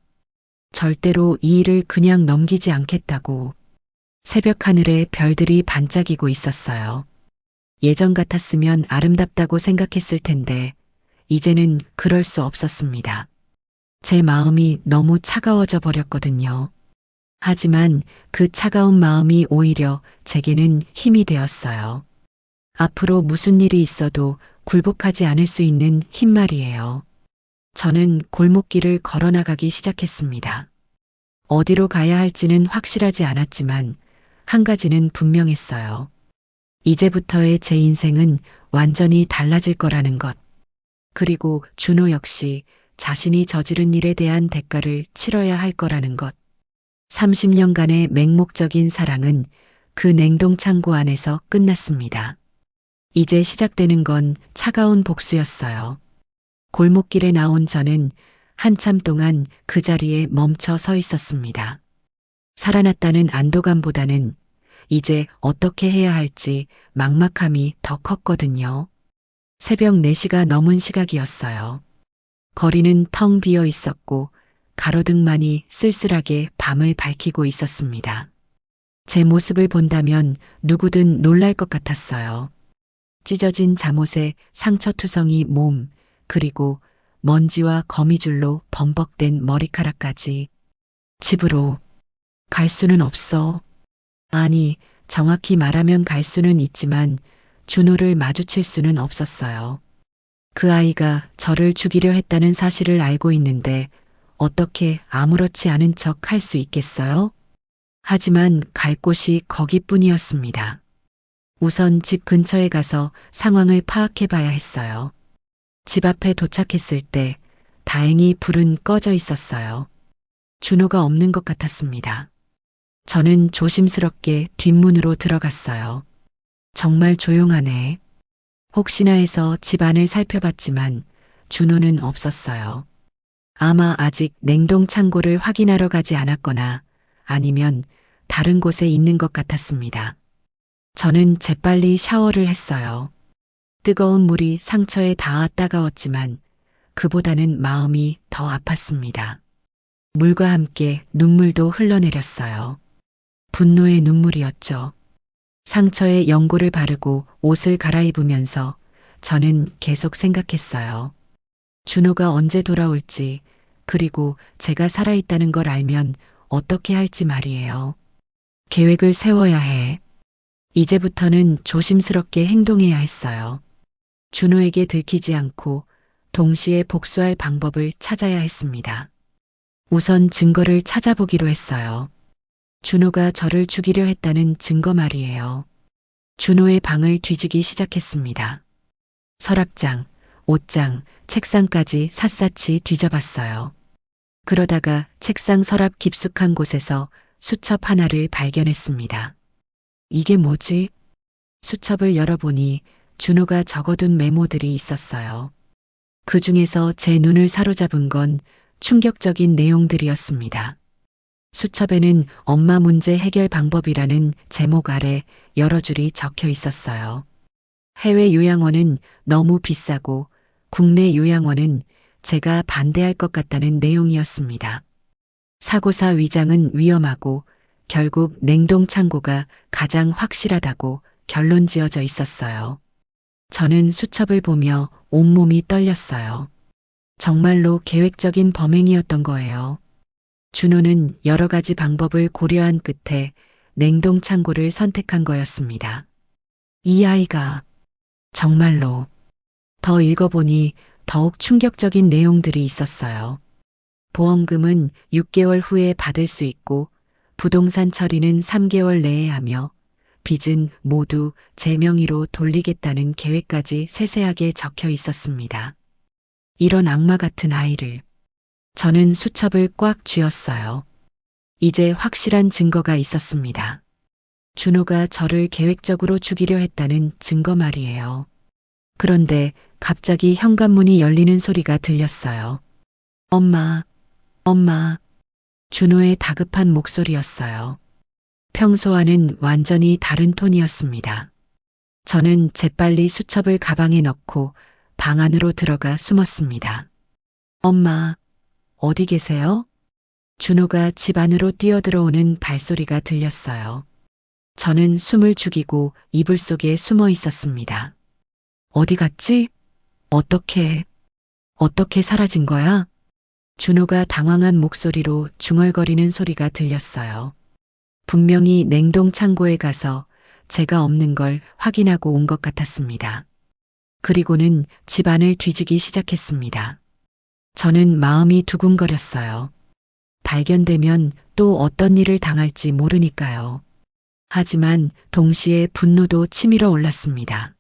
절대로 이 일을 그냥 넘기지 않겠다고. 새벽 하늘에 별들이 반짝이고 있었어요. 예전 같았으면 아름답다고 생각했을 텐데 이제는 그럴 수 없었습니다. 제 마음이 너무 차가워져 버렸거든요. 하지만 그 차가운 마음이 오히려 제게는 힘이 되었어요. 앞으로 무슨 일이 있어도 굴복하지 않을 수 있는 힘 말이에요. 저는 골목길을 걸어 나가기 시작했습니다. 어디로 가야 할지는 확실하지 않았지만 한 가지는 분명했어요. 이제부터의 제 인생은 완전히 달라질 거라는 것. 그리고 준호 역시 자신이 저지른 일에 대한 대가를 치러야 할 거라는 것. 30년간의 맹목적인 사랑은 그 냉동창고 안에서 끝났습니다. 이제 시작되는 건 차가운 복수였어요. 골목길에 나온 저는 한참 동안 그 자리에 멈춰 서 있었습니다. 살아났다는 안도감보다는 이제 어떻게 해야 할지 막막함이 더 컸거든요. 새벽 4시가 넘은 시각이었어요. 거리는 텅 비어 있었고 가로등만이 쓸쓸하게 밤을 밝히고 있었습니다. 제 모습을 본다면 누구든 놀랄 것 같았어요. 찢어진 잠옷에 상처투성이 몸, 그리고 먼지와 거미줄로 범벅된 머리카락까지. 집으로 갈 수는 없어. 아니, 정확히 말하면 갈 수는 있지만 준호를 마주칠 수는 없었어요. 그 아이가 저를 죽이려 했다는 사실을 알고 있는데 어떻게 아무렇지 않은 척 할 수 있겠어요? 하지만 갈 곳이 거기뿐이었습니다. 우선 집 근처에 가서 상황을 파악해 봐야 했어요. 집 앞에 도착했을 때 다행히 불은 꺼져 있었어요. 준호가 없는 것 같았습니다. 저는 조심스럽게 뒷문으로 들어갔어요. 정말 조용하네. 혹시나 해서 집 안을 살펴봤지만 준호는 없었어요. 아마 아직 냉동 창고를 확인하러 가지 않았거나 아니면 다른 곳에 있는 것 같았습니다. 저는 재빨리 샤워를 했어요. 뜨거운 물이 상처에 닿아 따가웠지만 그보다는 마음이 더 아팠습니다. 물과 함께 눈물도 흘러내렸어요. 분노의 눈물이었죠. 상처에 연고를 바르고 옷을 갈아입으면서 저는 계속 생각했어요. 준호가 언제 돌아올지, 그리고 제가 살아있다는 걸 알면 어떻게 할지 말이에요. 계획을 세워야 해. 이제부터는 조심스럽게 행동해야 했어요. 준호에게 들키지 않고 동시에 복수할 방법을 찾아야 했습니다. 우선 증거를 찾아보기로 했어요. 준호가 저를 죽이려 했다는 증거 말이에요. 준호의 방을 뒤지기 시작했습니다. 서랍장, 옷장, 책상까지 샅샅이 뒤져봤어요. 그러다가 책상 서랍 깊숙한 곳에서 수첩 하나를 발견했습니다. 이게 뭐지? 수첩을 열어보니 준호가 적어둔 메모들이 있었어요. 그 중에서 제 눈을 사로잡은 건 충격적인 내용들이었습니다. 수첩에는 엄마 문제 해결 방법이라는 제목 아래 여러 줄이 적혀 있었어요. 해외 요양원은 너무 비싸고 국내 요양원은 제가 반대할 것 같다는 내용이었습니다. 사고사 위장은 위험하고 결국 냉동 창고가 가장 확실하다고 결론 지어져 있었어요. 저는 수첩을 보며 온몸이 떨렸어요. 정말로 계획적인 범행이었던 거예요. 준호는 여러 가지 방법을 고려한 끝에 냉동 창고를 선택한 거였습니다. 이 아이가 정말로 더 읽어보니 더욱 충격적인 내용들이 있었어요. 보험금은 6개월 후에 받을 수 있고 부동산 처리는 3개월 내에 하며 빚은 모두 제 명의로 돌리겠다는 계획까지 세세하게 적혀 있었습니다. 이런 악마 같은 아이를. 저는 수첩을 꽉 쥐었어요. 이제 확실한 증거가 있었습니다. 준호가 저를 계획적으로 죽이려 했다는 증거 말이에요. 그런데 갑자기 현관문이 열리는 소리가 들렸어요. 엄마, 엄마. 준호의 다급한 목소리였어요. 평소와는 완전히 다른 톤이었습니다. 저는 재빨리 수첩을 가방에 넣고 방 안으로 들어가 숨었습니다. 엄마, 어디 계세요? 준호가 집 안으로 뛰어들어오는 발소리가 들렸어요. 저는 숨을 죽이고 이불 속에 숨어 있었습니다. 어디 갔지? 어떻게 사라진 거야? 준호가 당황한 목소리로 중얼거리는 소리가 들렸어요. 분명히 냉동 창고에 가서 제가 없는 걸 확인하고 온 것 같았습니다. 그리고는 집안을 뒤지기 시작했습니다. 저는 마음이 두근거렸어요. 발견되면 또 어떤 일을 당할지 모르니까요. 하지만 동시에 분노도 치밀어 올랐습니다.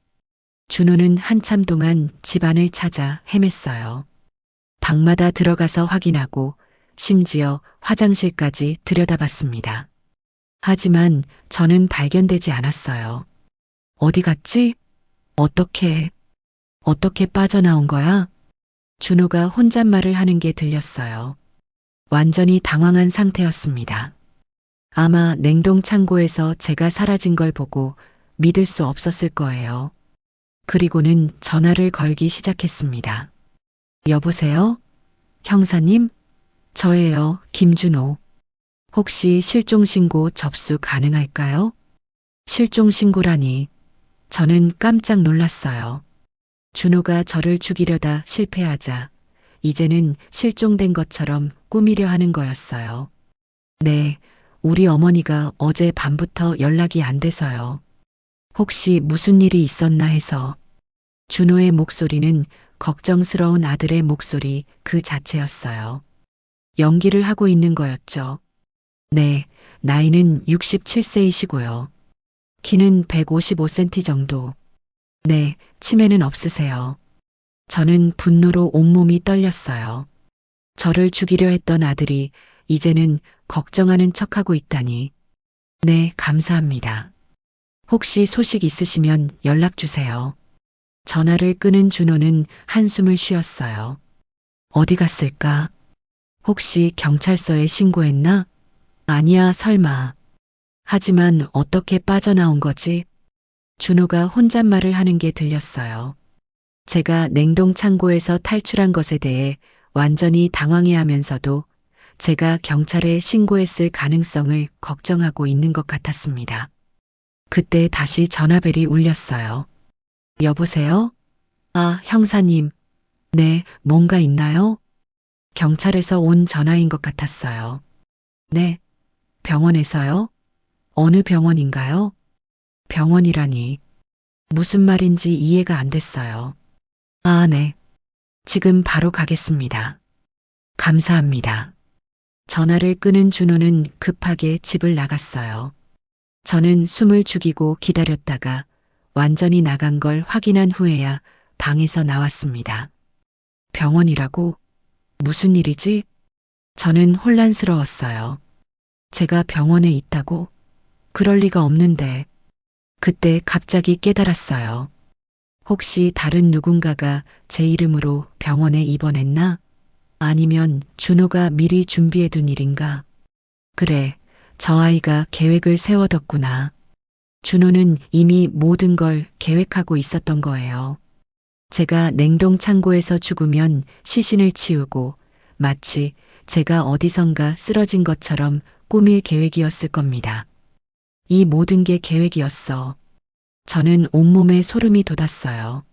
준호는 한참 동안 집안을 찾아 헤맸어요. 방마다 들어가서 확인하고 심지어 화장실까지 들여다봤습니다. 하지만 저는 발견되지 않았어요. 어디 갔지? 어떻게 빠져나온 거야? 준호가 혼잣말을 하는 게 들렸어요. 완전히 당황한 상태였습니다. 아마 냉동 창고에서 제가 사라진 걸 보고 믿을 수 없었을 거예요. 그리고는 전화를 걸기 시작했습니다. 여보세요? 형사님? 저예요, 김준호. 혹시 실종신고 접수 가능할까요? 실종신고라니. 저는 깜짝 놀랐어요. 준호가 저를 죽이려다 실패하자 이제는 실종된 것처럼 꾸미려 하는 거였어요. 네, 우리 어머니가 어제 밤부터 연락이 안 돼서요. 혹시 무슨 일이 있었나 해서. 준호의 목소리는 걱정스러운 아들의 목소리 그 자체였어요. 연기를 하고 있는 거였죠. 네, 나이는 67세이시고요. 키는 155cm 정도. 네, 치매는 없으세요. 저는 분노로 온몸이 떨렸어요. 저를 죽이려 했던 아들이 이제는 걱정하는 척하고 있다니. 네, 감사합니다. 혹시 소식 있으시면 연락 주세요. 전화를 끄는 준호는 한숨을 쉬었어요. 어디 갔을까? 혹시 경찰서에 신고했나? 아니야, 설마. 하지만 어떻게 빠져나온 거지? 준호가 혼잣말을 하는 게 들렸어요. 제가 냉동 창고에서 탈출한 것에 대해 완전히 당황해하면서도 제가 경찰에 신고했을 가능성을 걱정하고 있는 것 같았습니다. 그때 다시 전화벨이 울렸어요. 여보세요? 아, 형사님. 네, 뭔가 있나요? 경찰에서 온 전화인 것 같았어요. 네, 병원에서요? 어느 병원인가요? 병원이라니. 무슨 말인지 이해가 안 됐어요. 아, 네. 지금 바로 가겠습니다. 감사합니다. 전화를 끄는 준호는 급하게 집을 나갔어요. 저는 숨을 죽이고 기다렸다가 완전히 나간 걸 확인한 후에야 방에서 나왔습니다. 병원이라고? 무슨 일이지? 저는 혼란스러웠어요. 제가 병원에 있다고? 그럴 리가 없는데. 그때 갑자기 깨달았어요. 혹시 다른 누군가가 제 이름으로 병원에 입원했나? 아니면 준호가 미리 준비해둔 일인가? 그래, 저 아이가 계획을 세워뒀구나. 준호는 이미 모든 걸 계획하고 있었던 거예요. 제가 냉동 창고에서 죽으면 시신을 치우고 마치 제가 어디선가 쓰러진 것처럼 꾸밀 계획이었을 겁니다. 이 모든 게 계획이었어. 저는 온몸에 소름이 돋았어요.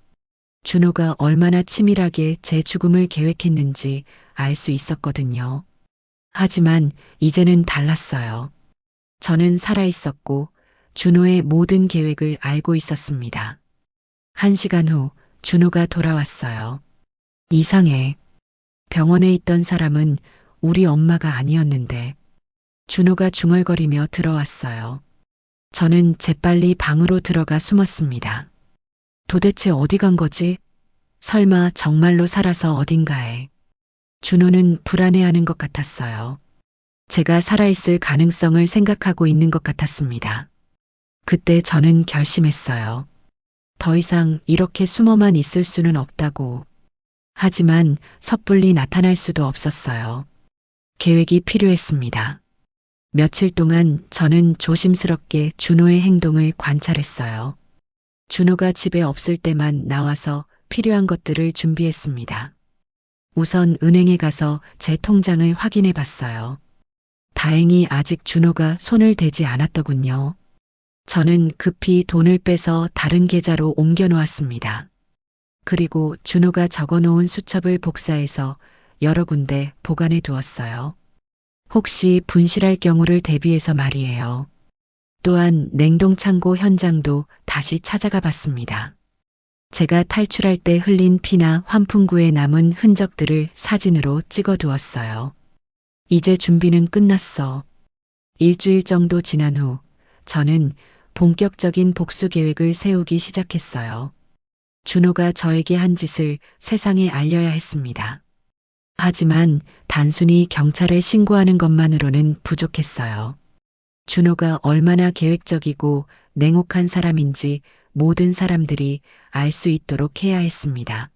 준호가 얼마나 치밀하게 제 죽음을 계획했는지 알 수 있었거든요. 하지만 이제는 달랐어요. 저는 살아있었고 준호의 모든 계획을 알고 있었습니다. 1시간 후 준호가 돌아왔어요. 이상해. 병원에 있던 사람은 우리 엄마가 아니었는데. 준호가 중얼거리며 들어왔어요. 저는 재빨리 방으로 들어가 숨었습니다. 도대체 어디 간 거지? 설마 정말로 살아서 어딘가에. 준호는 불안해하는 것 같았어요. 제가 살아있을 가능성을 생각하고 있는 것 같았습니다. 그때 저는 결심했어요. 더 이상 이렇게 숨어만 있을 수는 없다고. 하지만 섣불리 나타날 수도 없었어요. 계획이 필요했습니다. 며칠 동안 저는 조심스럽게 준호의 행동을 관찰했어요. 준호가 집에 없을 때만 나와서 필요한 것들을 준비했습니다. 우선 은행에 가서 제 통장을 확인해 봤어요. 다행히 아직 준호가 손을 대지 않았더군요. 저는 급히 돈을 빼서 다른 계좌로 옮겨 놓았습니다. 그리고 준호가 적어 놓은 수첩을 복사해서 여러 군데 보관해 두었어요. 혹시 분실할 경우를 대비해서 말이에요. 또한 냉동창고 현장도 다시 찾아가 봤습니다. 제가 탈출할 때 흘린 피나 환풍구에 남은 흔적들을 사진으로 찍어 두었어요. 이제 준비는 끝났어. 일주일 정도 지난 후 저는 본격적인 복수 계획을 세우기 시작했어요. 준호가 저에게 한 짓을 세상에 알려야 했습니다. 하지만 단순히 경찰에 신고하는 것만으로는 부족했어요. 준호가 얼마나 계획적이고 냉혹한 사람인지 모든 사람들이 알 수 있도록 해야 했습니다.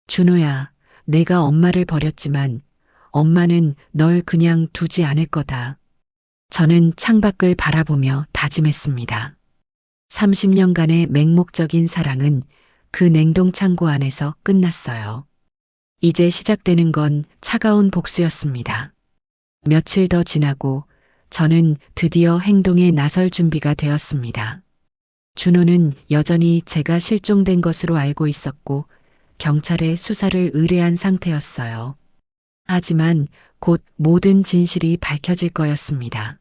준호야, 내가 엄마를 버렸지만 엄마는 널 그냥 두지 않을 거다. 저는 창밖을 바라보며 다짐했습니다. 30년간의 맹목적인 사랑은 그 냉동창고 안에서 끝났어요. 이제 시작되는 건 차가운 복수였습니다. 며칠 더 지나고 저는 드디어 행동에 나설 준비가 되었습니다. 준호는 여전히 제가 실종된 것으로 알고 있었고 경찰에 수사를 의뢰한 상태였어요. 하지만 곧 모든 진실이 밝혀질 거였습니다.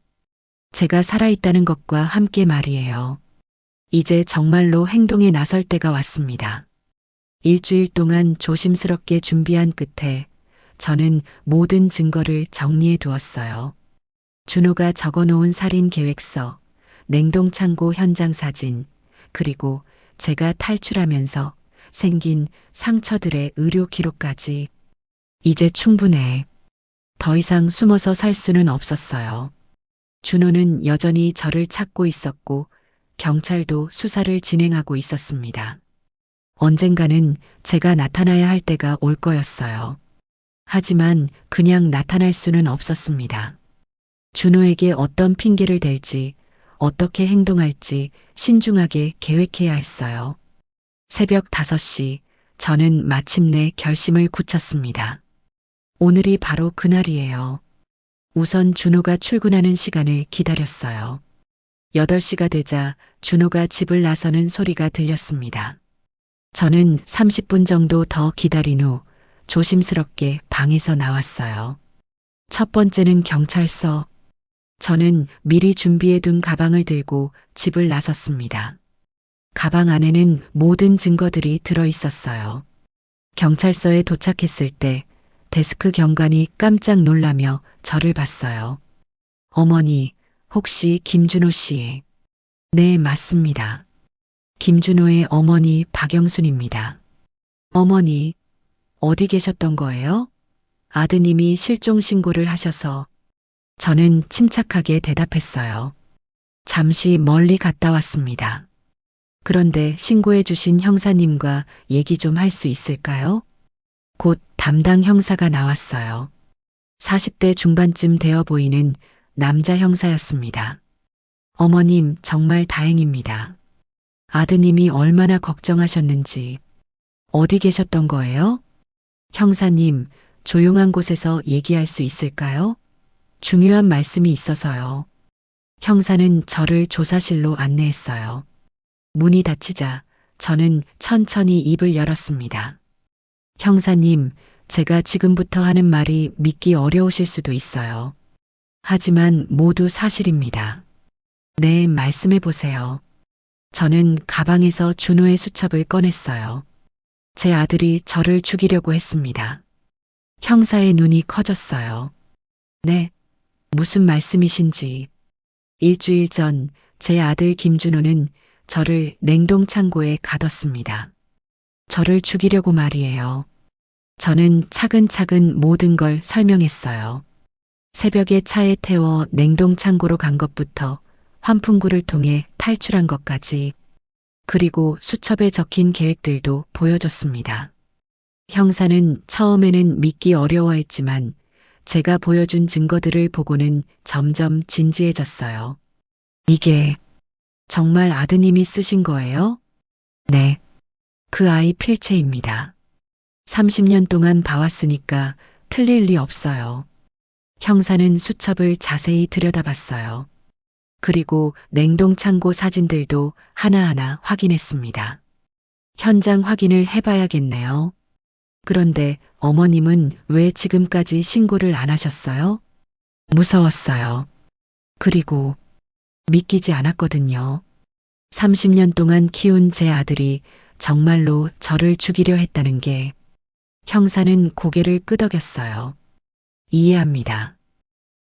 제가 살아있다는 것과 함께 말이에요. 이제 정말로 행동에 나설 때가 왔습니다. 일주일 동안 조심스럽게 준비한 끝에 저는 모든 증거를 정리해 두었어요. 준호가 적어놓은 살인 계획서, 냉동창고 현장 사진, 그리고 제가 탈출하면서 생긴 상처들의 의료 기록까지. 이제 충분해. 더 이상 숨어서 살 수는 없었어요. 준호는 여전히 저를 찾고 있었고 경찰도 수사를 진행하고 있었습니다. 언젠가는 제가 나타나야 할 때가 올 거였어요. 하지만 그냥 나타날 수는 없었습니다. 준호에게 어떤 핑계를 댈지, 어떻게 행동할지 신중하게 계획해야 했어요. 새벽 5시, 저는 마침내 결심을 굳혔습니다. 오늘이 바로 그날이에요. 우선 준호가 출근하는 시간을 기다렸어요. 8시가 되자 준호가 집을 나서는 소리가 들렸습니다. 저는 30분 정도 더 기다린 후 조심스럽게 방에서 나왔어요. 첫 번째는 경찰서. 저는 미리 준비해둔 가방을 들고 집을 나섰습니다. 가방 안에는 모든 증거들이 들어 있었어요. 경찰서에 도착했을 때 데스크 경관이 깜짝 놀라며 저를 봤어요. 어머니, 혹시 김준호 씨? 네, 맞습니다. 김준호의 어머니 박영순입니다. 어머니, 어디 계셨던 거예요? 아드님이 실종 신고를 하셔서. 저는 침착하게 대답했어요. 잠시 멀리 갔다 왔습니다. 그런데 신고해 주신 형사님과 얘기 좀 할 수 있을까요? 곧 담당 형사가 나왔어요. 40대 중반쯤 되어 보이는 남자 형사였습니다. 어머님, 정말 다행입니다. 아드님이 얼마나 걱정하셨는지. 어디 계셨던 거예요? 형사님, 조용한 곳에서 얘기할 수 있을까요? 중요한 말씀이 있어서요. 형사는 저를 조사실로 안내했어요. 문이 닫히자 저는 천천히 입을 열었습니다. 형사님, 제가 지금부터 하는 말이 믿기 어려우실 수도 있어요. 하지만 모두 사실입니다. 네, 말씀해 보세요. 저는 가방에서 준호의 수첩을 꺼냈어요. 제 아들이 저를 죽이려고 했습니다. 형사의 눈이 커졌어요. 네, 무슨 말씀이신지. 일주일 전 제 아들 김준호는 저를 냉동창고에 가뒀습니다. 저를 죽이려고 말이에요. 저는 차근차근 모든 걸 설명했어요. 새벽에 차에 태워 냉동창고로 간 것부터 환풍구를 통해 탈출한 것까지, 그리고 수첩에 적힌 계획들도 보여줬습니다. 형사는 처음에는 믿기 어려워했지만 제가 보여준 증거들을 보고는 점점 진지해졌어요. 이게 정말 아드님이 쓰신 거예요? 네. 그 아이 필체입니다. 30년 동안 봐왔으니까 틀릴 리 없어요. 형사는 수첩을 자세히 들여다봤어요. 그리고 냉동창고 사진들도 하나하나 확인했습니다. 현장 확인을 해봐야겠네요. 그런데 어머님은 왜 지금까지 신고를 안 하셨어요? 무서웠어요. 그리고 믿기지 않았거든요. 30년 동안 키운 제 아들이 정말로 저를 죽이려 했다는 게. 형사는 고개를 끄덕였어요. 이해합니다.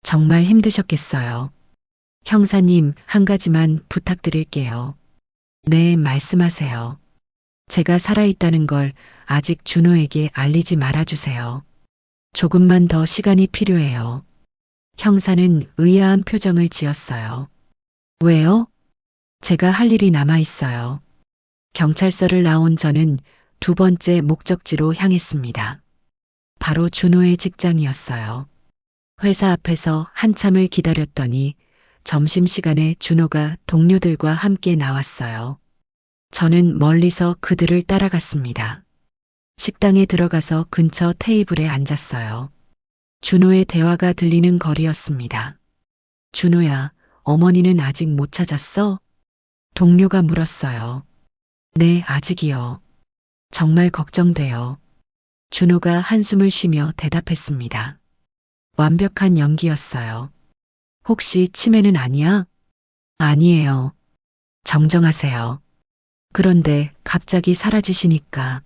정말 힘드셨겠어요. 형사님, 한 가지만 부탁드릴게요. 네, 말씀하세요. 제가 살아있다는 걸 아직 준호에게 알리지 말아주세요. 조금만 더 시간이 필요해요. 형사는 의아한 표정을 지었어요. 왜요? 제가 할 일이 남아 있어요. 경찰서를 나온 저는 두 번째 목적지로 향했습니다. 바로 준호의 직장이었어요. 회사 앞에서 한참을 기다렸더니 점심시간에 준호가 동료들과 함께 나왔어요. 저는 멀리서 그들을 따라갔습니다. 식당에 들어가서 근처 테이블에 앉았어요. 준호의 대화가 들리는 거리였습니다. 준호야, 어머니는 아직 못 찾았어? 동료가 물었어요. 네, 아직이요. 정말 걱정돼요. 준호가 한숨을 쉬며 대답했습니다. 완벽한 연기였어요. 혹시 치매는 아니야? 아니에요. 정정하세요. 그런데 갑자기 사라지시니까.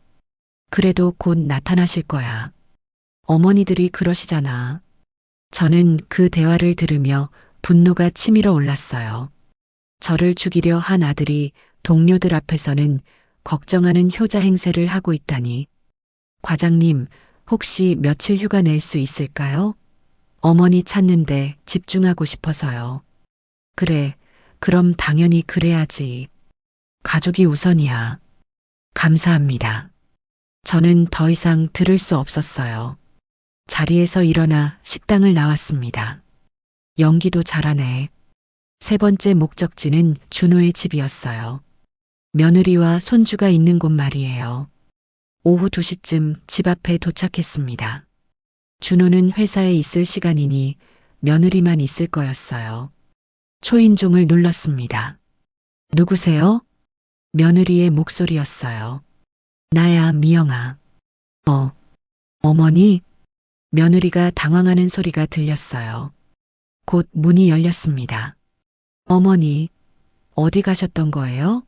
그래도 곧 나타나실 거야. 어머니들이 그러시잖아. 저는 그 대화를 들으며 분노가 치밀어 올랐어요. 저를 죽이려 한 아들이 동료들 앞에서는 걱정하는 효자 행세를 하고 있다니. 과장님, 혹시 며칠 휴가 낼 수 있을까요? 어머니 찾는데 집중하고 싶어서요. 그래, 그럼 당연히 그래야지. 가족이 우선이야. 감사합니다. 저는 더 이상 들을 수 없었어요. 자리에서 일어나 식당을 나왔습니다. 연기도 잘하네. 세 번째 목적지는 준호의 집이었어요. 며느리와 손주가 있는 곳 말이에요. 오후 2시쯤 집 앞에 도착했습니다. 준호는 회사에 있을 시간이니 며느리만 있을 거였어요. 초인종을 눌렀습니다. 누구세요? 며느리의 목소리였어요. 나야, 미영아. 어머니? 며느리가 당황하는 소리가 들렸어요. 곧 문이 열렸습니다. 어머니, 어디 가셨던 거예요?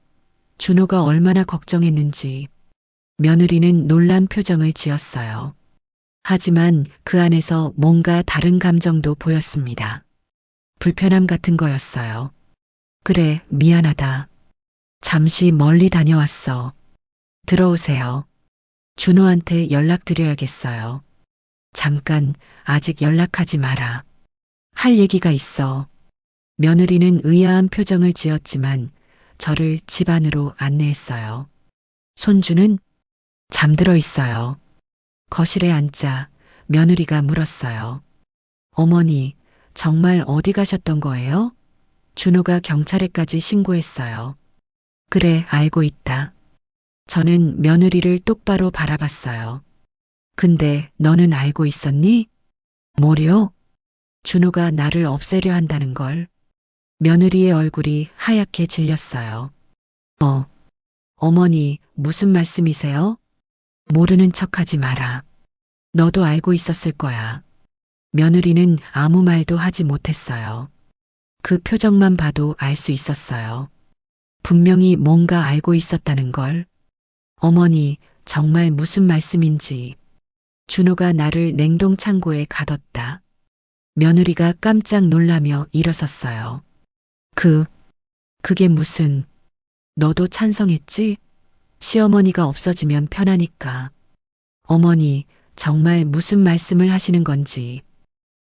준호가 얼마나 걱정했는지. 며느리는 놀란 표정을 지었어요. 하지만 그 안에서 뭔가 다른 감정도 보였습니다. 불편함 같은 거였어요. 그래, 미안하다. 잠시 멀리 다녀왔어. 들어오세요. 준호한테 연락드려야겠어요. 잠깐, 아직 연락하지 마라. 할 얘기가 있어. 며느리는 의아한 표정을 지었지만 저를 집 안으로 안내했어요. 손주는 잠들어 있어요. 거실에 앉자 며느리가 물었어요. 어머니, 정말 어디 가셨던 거예요? 준호가 경찰에까지 신고했어요. 그래, 알고 있다. 저는 며느리를 똑바로 바라봤어요. 근데 너는 알고 있었니? 뭐려? 준호가 나를 없애려 한다는 걸. 며느리의 얼굴이 하얗게 질렸어요. 어머니, 무슨 말씀이세요? 모르는 척하지 마라. 너도 알고 있었을 거야. 며느리는 아무 말도 하지 못했어요. 그 표정만 봐도 알 수 있었어요. 분명히 뭔가 알고 있었다는 걸. 어머니, 정말 무슨 말씀인지. 준호가 나를 냉동 창고에 가뒀다. 며느리가 깜짝 놀라며 일어섰어요. 그게 무슨, 너도 찬성했지? 시어머니가 없어지면 편하니까. 어머니, 정말 무슨 말씀을 하시는 건지.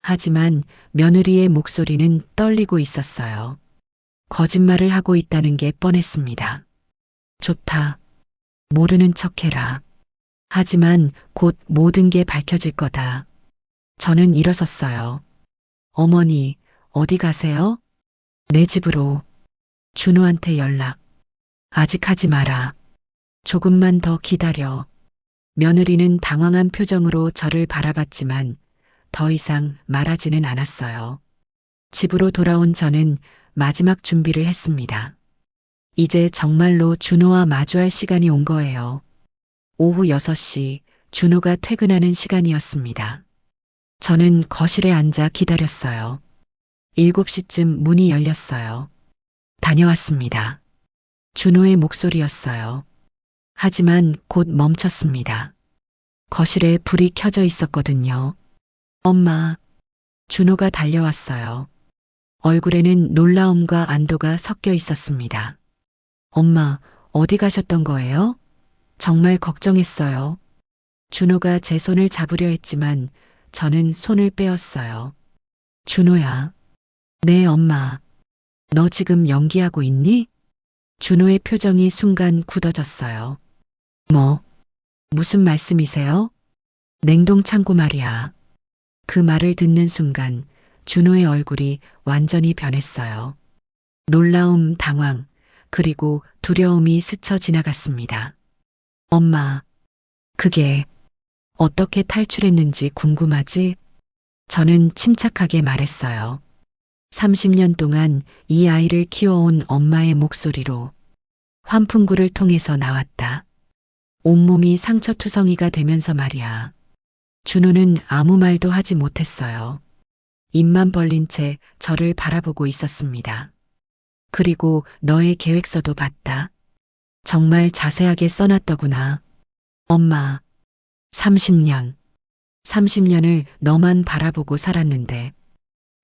하지만 며느리의 목소리는 떨리고 있었어요. 거짓말을 하고 있다는 게 뻔했습니다. 좋다. 모르는 척해라. 하지만 곧 모든 게 밝혀질 거다. 저는 일어섰어요. 어머니, 어디 가세요? 내 집으로. 준호한테 연락. 아직 하지 마라. 조금만 더 기다려. 며느리는 당황한 표정으로 저를 바라봤지만 더 이상 말하지는 않았어요. 집으로 돌아온 저는 마지막 준비를 했습니다. 이제 정말로 준호와 마주할 시간이 온 거예요. 오후 6시 준호가 퇴근하는 시간이었습니다. 저는 거실에 앉아 기다렸어요. 7시쯤 문이 열렸어요. 다녀왔습니다. 준호의 목소리였어요. 하지만 곧 멈췄습니다. 거실에 불이 켜져 있었거든요. 엄마, 준호가 달려왔어요. 얼굴에는 놀라움과 안도가 섞여 있었습니다. 엄마, 어디 가셨던 거예요? 정말 걱정했어요. 준호가 제 손을 잡으려 했지만 저는 손을 빼었어요. 준호야. 네, 엄마. 너 지금 연기하고 있니? 준호의 표정이 순간 굳어졌어요. 뭐? 무슨 말씀이세요? 냉동 창고 말이야. 그 말을 듣는 순간 준호의 얼굴이 완전히 변했어요. 놀라움, 당황, 그리고 두려움이 스쳐 지나갔습니다. 엄마, 그게 어떻게 탈출했는지 궁금하지? 저는 침착하게 말했어요. 30년 동안 이 아이를 키워온 엄마의 목소리로 환풍구를 통해서 나왔다. 온몸이 상처투성이가 되면서 말이야. 준호는 아무 말도 하지 못했어요. 입만 벌린 채 저를 바라보고 있었습니다. 그리고 너의 계획서도 봤다. 정말 자세하게 써놨더구나. 엄마, 30년. 30년을 너만 바라보고 살았는데.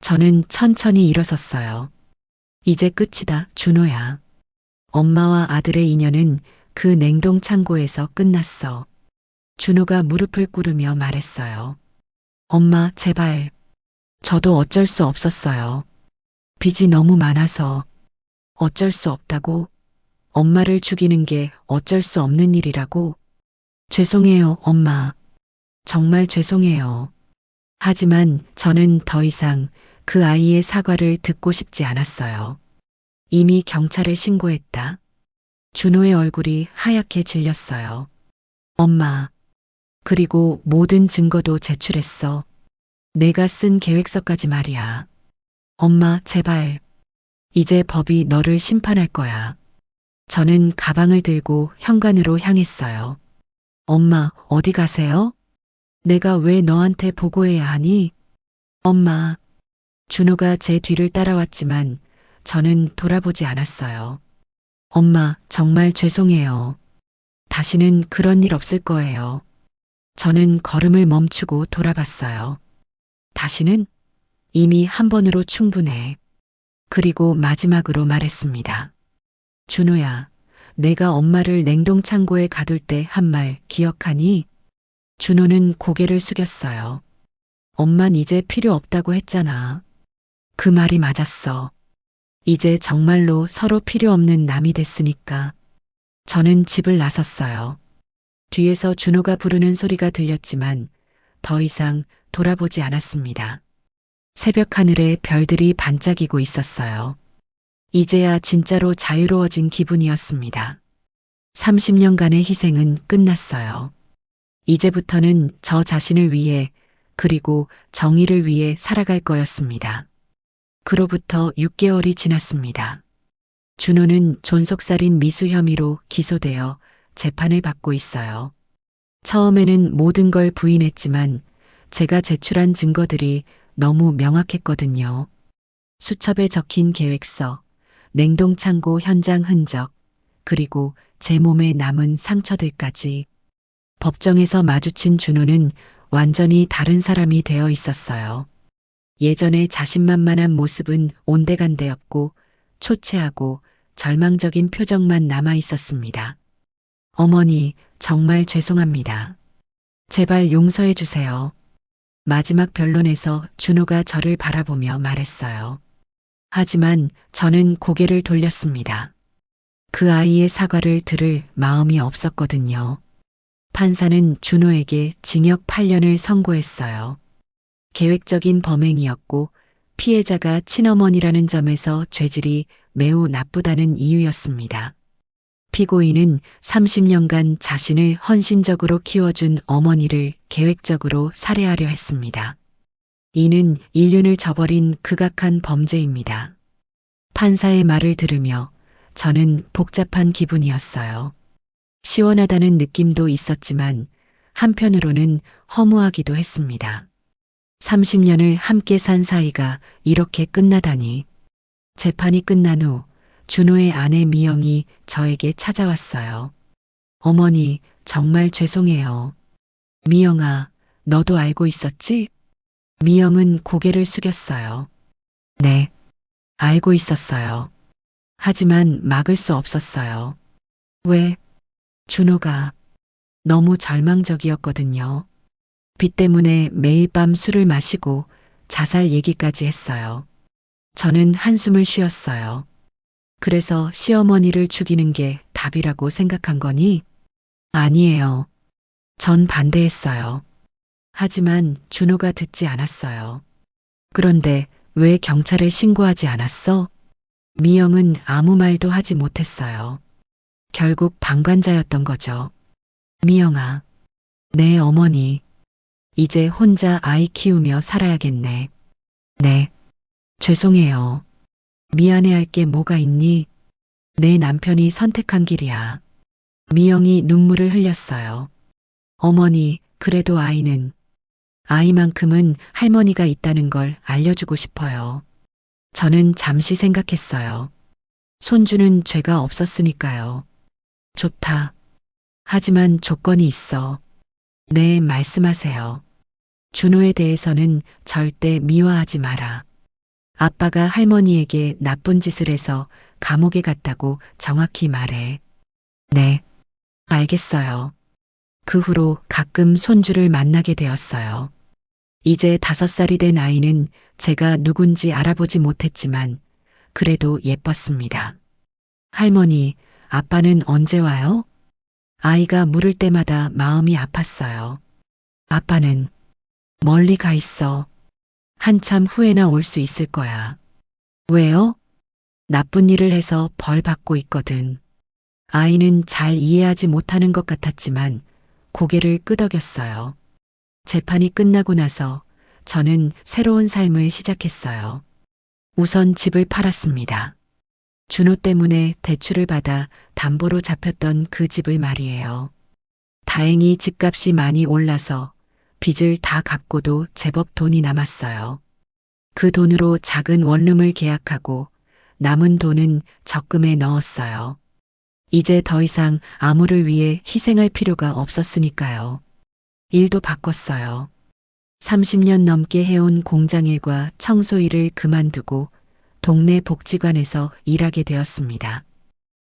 저는 천천히 일어섰어요. 이제 끝이다, 준호야. 엄마와 아들의 인연은 그 냉동 창고에서 끝났어. 준호가 무릎을 꿇으며 말했어요. 엄마, 제발. 저도 어쩔 수 없었어요. 빚이 너무 많아서. 어쩔 수 없다고. 엄마를 죽이는 게 어쩔 수 없는 일이라고. 죄송해요, 엄마. 정말 죄송해요. 하지만 저는 더 이상 그 아이의 사과를 듣고 싶지 않았어요. 이미 경찰에 신고했다. 준호의 얼굴이 하얗게 질렸어요. 엄마. 그리고 모든 증거도 제출했어. 내가 쓴 계획서까지 말이야. 엄마, 제발. 이제 법이 너를 심판할 거야. 저는 가방을 들고 현관으로 향했어요. 엄마, 어디 가세요? 내가 왜 너한테 보고해야 하니? 엄마. 준호가 제 뒤를 따라왔지만 저는 돌아보지 않았어요. 엄마, 정말 죄송해요. 다시는 그런 일 없을 거예요. 저는 걸음을 멈추고 돌아봤어요. 다시는? 이미 한 번으로 충분해. 그리고 마지막으로 말했습니다. 준호야, 내가 엄마를 냉동 창고에 가둘 때 한 말 기억하니? 준호는 고개를 숙였어요. 엄만 이제 필요 없다고 했잖아. 그 말이 맞았어. 이제 정말로 서로 필요 없는 남이 됐으니까. 저는 집을 나섰어요. 뒤에서 준호가 부르는 소리가 들렸지만 더 이상 돌아보지 않았습니다. 새벽 하늘에 별들이 반짝이고 있었어요. 이제야 진짜로 자유로워진 기분이었습니다. 30년간의 희생은 끝났어요. 이제부터는 저 자신을 위해 그리고 정의를 위해 살아갈 거였습니다. 그로부터 6개월이 지났습니다. 준호는 존속살인 미수 혐의로 기소되어 재판을 받고 있어요. 처음에는 모든 걸 부인했지만 제가 제출한 증거들이 너무 명확했거든요. 수첩에 적힌 계획서, 냉동창고 현장 흔적, 그리고 제 몸에 남은 상처들까지. 법정에서 마주친 준호는 완전히 다른 사람이 되어 있었어요. 예전의 자신만만한 모습은 온데간데없고 초췌하고 절망적인 표정만 남아 있었습니다. 어머니, 정말 죄송합니다. 제발 용서해 주세요. 마지막 변론에서 준호가 저를 바라보며 말했어요. 하지만 저는 고개를 돌렸습니다. 그 아이의 사과를 들을 마음이 없었거든요. 판사는 준호에게 징역 8년을 선고했어요. 계획적인 범행이었고 피해자가 친어머니라는 점에서 죄질이 매우 나쁘다는 이유였습니다. 피고인은 30년간 자신을 헌신적으로 키워준 어머니를 계획적으로 살해하려 했습니다. 이는 인륜을 저버린 극악한 범죄입니다. 판사의 말을 들으며 저는 복잡한 기분이었어요. 시원하다는 느낌도 있었지만 한편으로는 허무하기도 했습니다. 30년을 함께 산 사이가 이렇게 끝나다니. 재판이 끝난 후 준호의 아내 미영이 저에게 찾아왔어요. 어머니, 정말 죄송해요. 미영아, 너도 알고 있었지? 미영은 고개를 숙였어요. 네, 알고 있었어요. 하지만 막을 수 없었어요. 왜? 준호가 너무 절망적이었거든요. 빚 때문에 매일 밤 술을 마시고 자살 얘기까지 했어요. 저는 한숨을 쉬었어요. 그래서 시어머니를 죽이는 게 답이라고 생각한 거니? 아니에요. 전 반대했어요. 하지만 준호가 듣지 않았어요. 그런데 왜 경찰에 신고하지 않았어? 미영은 아무 말도 하지 못했어요. 결국 방관자였던 거죠. 미영아, 내 어머니, 이제 혼자 아이 키우며 살아야겠네. 네, 죄송해요. 미안해할 게 뭐가 있니? 내 남편이 선택한 길이야. 미영이 눈물을 흘렸어요. 어머니, 그래도 아이만큼은 할머니가 있다는 걸 알려주고 싶어요. 저는 잠시 생각했어요. 손주는 죄가 없었으니까요. 좋다. 하지만 조건이 있어. 네, 말씀하세요. 준호에 대해서는 절대 미화하지 마라. 아빠가 할머니에게 나쁜 짓을 해서 감옥에 갔다고 정확히 말해. 네, 알겠어요. 그 후로 가끔 손주를 만나게 되었어요. 이제 5살이 된 아이는 제가 누군지 알아보지 못했지만 그래도 예뻤습니다. 할머니, 아빠는 언제 와요? 아이가 물을 때마다 마음이 아팠어요. 아빠는 멀리 가 있어. 한참 후에나 올 수 있을 거야. 왜요? 나쁜 일을 해서 벌 받고 있거든. 아이는 잘 이해하지 못하는 것 같았지만 고개를 끄덕였어요. 재판이 끝나고 나서 저는 새로운 삶을 시작했어요. 우선 집을 팔았습니다. 준호 때문에 대출을 받아 담보로 잡혔던 그 집을 말이에요. 다행히 집값이 많이 올라서 빚을 다 갚고도 제법 돈이 남았어요. 그 돈으로 작은 원룸을 계약하고 남은 돈은 적금에 넣었어요. 이제 더 이상 아무를 위해 희생할 필요가 없었으니까요. 일도 바꿨어요. 30년 넘게 해온 공장일과 청소일을 그만두고 동네 복지관에서 일하게 되었습니다.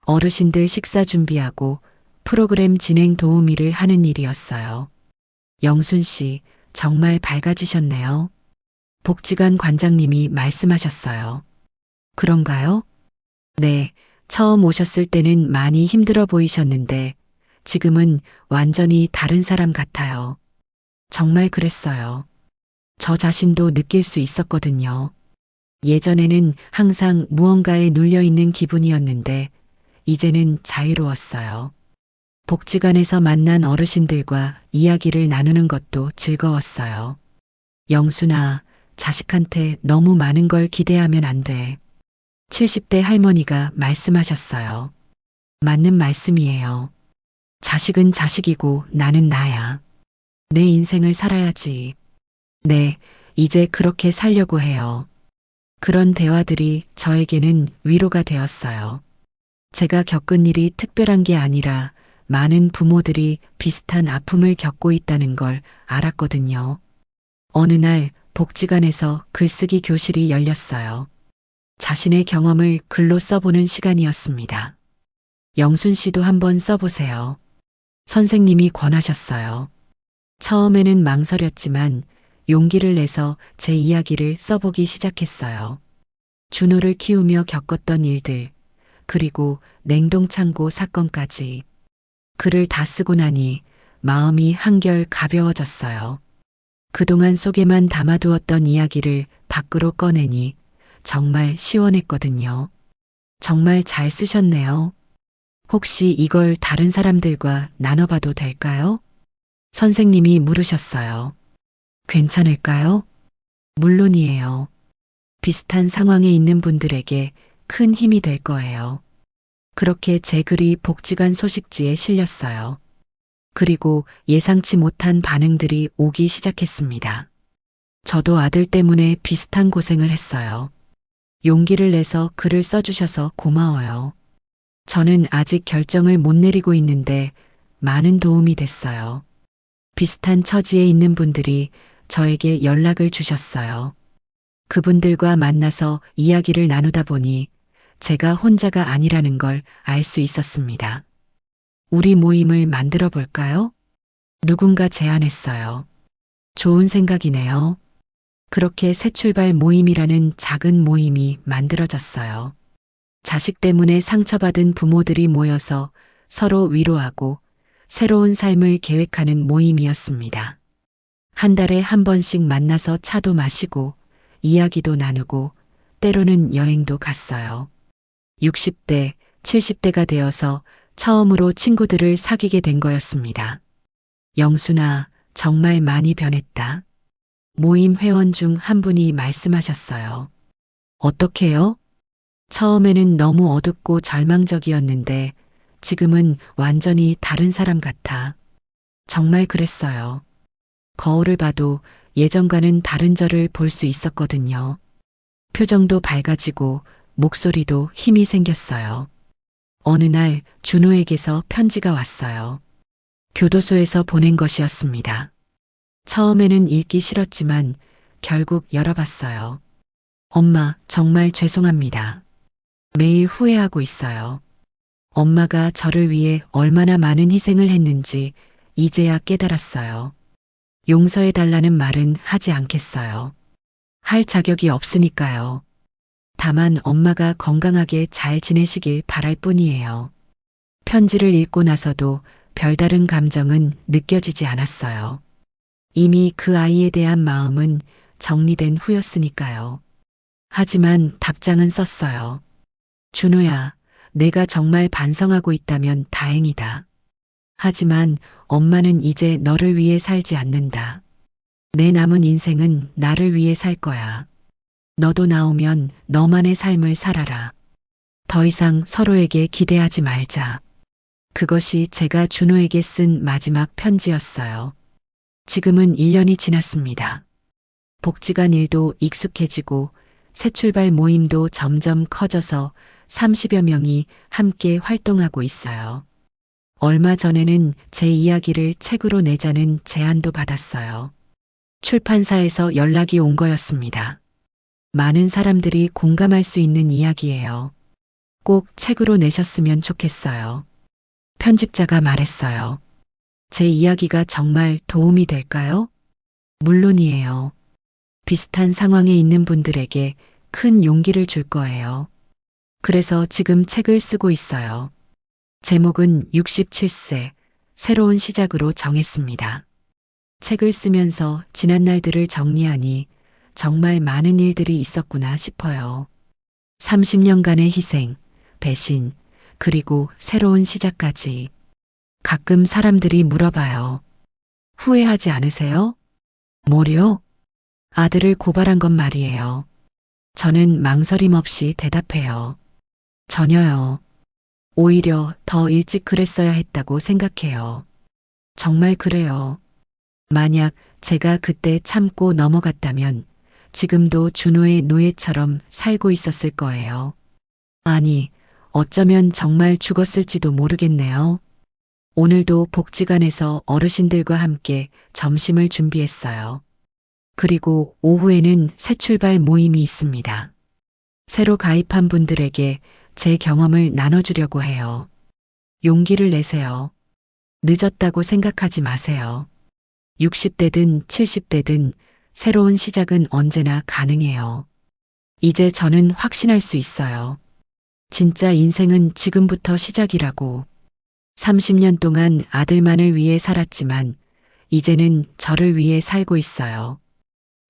어르신들 식사 준비하고 프로그램 진행 도우미를 하는 일이었어요. 영순 씨, 정말 밝아지셨네요. 복지관 관장님이 말씀하셨어요. 그런가요? 네, 처음 오셨을 때는 많이 힘들어 보이셨는데 지금은 완전히 다른 사람 같아요. 정말 그랬어요. 저 자신도 느낄 수 있었거든요. 예전에는 항상 무언가에 눌려있는 기분이었는데 이제는 자유로웠어요. 복지관에서 만난 어르신들과 이야기를 나누는 것도 즐거웠어요. 영순아, 자식한테 너무 많은 걸 기대하면 안 돼. 70대 할머니가 말씀하셨어요. 맞는 말씀이에요. 자식은 자식이고 나는 나야. 내 인생을 살아야지. 네, 이제 그렇게 살려고 해요. 그런 대화들이 저에게는 위로가 되었어요. 제가 겪은 일이 특별한 게 아니라 많은 부모들이 비슷한 아픔을 겪고 있다는 걸 알았거든요. 어느 날 복지관에서 글쓰기 교실이 열렸어요. 자신의 경험을 글로 써보는 시간이었습니다. 영순 씨도 한번 써보세요. 선생님이 권하셨어요. 처음에는 망설였지만 용기를 내서 제 이야기를 써보기 시작했어요. 준호를 키우며 겪었던 일들, 그리고 냉동창고 사건까지. 글을 다 쓰고 나니 마음이 한결 가벼워졌어요. 그동안 속에만 담아두었던 이야기를 밖으로 꺼내니 정말 시원했거든요. 정말 잘 쓰셨네요. 혹시 이걸 다른 사람들과 나눠봐도 될까요? 선생님이 물으셨어요. 괜찮을까요? 물론이에요. 비슷한 상황에 있는 분들에게 큰 힘이 될 거예요. 그렇게 제 글이 복지관 소식지에 실렸어요. 그리고 예상치 못한 반응들이 오기 시작했습니다. 저도 아들 때문에 비슷한 고생을 했어요. 용기를 내서 글을 써주셔서 고마워요. 저는 아직 결정을 못 내리고 있는데 많은 도움이 됐어요. 비슷한 처지에 있는 분들이 저에게 연락을 주셨어요. 그분들과 만나서 이야기를 나누다 보니 제가 혼자가 아니라는 걸 알 수 있었습니다. 우리 모임을 만들어 볼까요? 누군가 제안했어요. 좋은 생각이네요. 그렇게 새 출발 모임이라는 작은 모임이 만들어졌어요. 자식 때문에 상처받은 부모들이 모여서 서로 위로하고 새로운 삶을 계획하는 모임이었습니다. 한 달에 한 번씩 만나서 차도 마시고 이야기도 나누고 때로는 여행도 갔어요. 60대, 70대가 되어서 처음으로 친구들을 사귀게 된 거였습니다. 영순아, 정말 많이 변했다. 모임 회원 중 한 분이 말씀하셨어요. 어떻게요? 처음에는 너무 어둡고 절망적이었는데 지금은 완전히 다른 사람 같아. 정말 그랬어요. 거울을 봐도 예전과는 다른 저를 볼 수 있었거든요. 표정도 밝아지고 목소리도 힘이 생겼어요. 어느 날 준호에게서 편지가 왔어요. 교도소에서 보낸 것이었습니다. 처음에는 읽기 싫었지만 결국 열어봤어요. 엄마, 정말 죄송합니다. 매일 후회하고 있어요. 엄마가 저를 위해 얼마나 많은 희생을 했는지 이제야 깨달았어요. 용서해달라는 말은 하지 않겠어요. 할 자격이 없으니까요. 다만 엄마가 건강하게 잘 지내시길 바랄 뿐이에요. 편지를 읽고 나서도 별다른 감정은 느껴지지 않았어요. 이미 그 아이에 대한 마음은 정리된 후였으니까요. 하지만 답장은 썼어요. 준호야, 내가 정말 반성하고 있다면 다행이다. 하지만 엄마는 이제 너를 위해 살지 않는다. 내 남은 인생은 나를 위해 살 거야. 너도 나오면 너만의 삶을 살아라. 더 이상 서로에게 기대하지 말자. 그것이 제가 준호에게 쓴 마지막 편지였어요. 지금은 1년이 지났습니다. 복지관 일도 익숙해지고 새 출발 모임도 점점 커져서 30여 명이 함께 활동하고 있어요. 얼마 전에는 제 이야기를 책으로 내자는 제안도 받았어요. 출판사에서 연락이 온 거였습니다. 많은 사람들이 공감할 수 있는 이야기예요. 꼭 책으로 내셨으면 좋겠어요. 편집자가 말했어요. 제 이야기가 정말 도움이 될까요? 물론이에요. 비슷한 상황에 있는 분들에게 큰 용기를 줄 거예요. 그래서 지금 책을 쓰고 있어요. 제목은 67세, 새로운 시작으로 정했습니다. 책을 쓰면서 지난 날들을 정리하니 정말 많은 일들이 있었구나 싶어요. 30년간의 희생, 배신, 그리고 새로운 시작까지. 가끔 사람들이 물어봐요. 후회하지 않으세요? 뭐요? 아들을 고발한 것 말이에요. 저는 망설임 없이 대답해요. 전혀요. 오히려 더 일찍 그랬어야 했다고 생각해요. 정말 그래요. 만약 제가 그때 참고 넘어갔다면 지금도 준호의 노예처럼 살고 있었을 거예요. 아니, 어쩌면 정말 죽었을지도 모르겠네요. 오늘도 복지관에서 어르신들과 함께 점심을 준비했어요. 그리고 오후에는 새 출발 모임이 있습니다. 새로 가입한 분들에게 제 경험을 나눠주려고 해요. 용기를 내세요. 늦었다고 생각하지 마세요. 60대든 70대든 새로운 시작은 언제나 가능해요. 이제 저는 확신할 수 있어요. 진짜 인생은 지금부터 시작이라고. 30년 동안 아들만을 위해 살았지만 이제는 저를 위해 살고 있어요.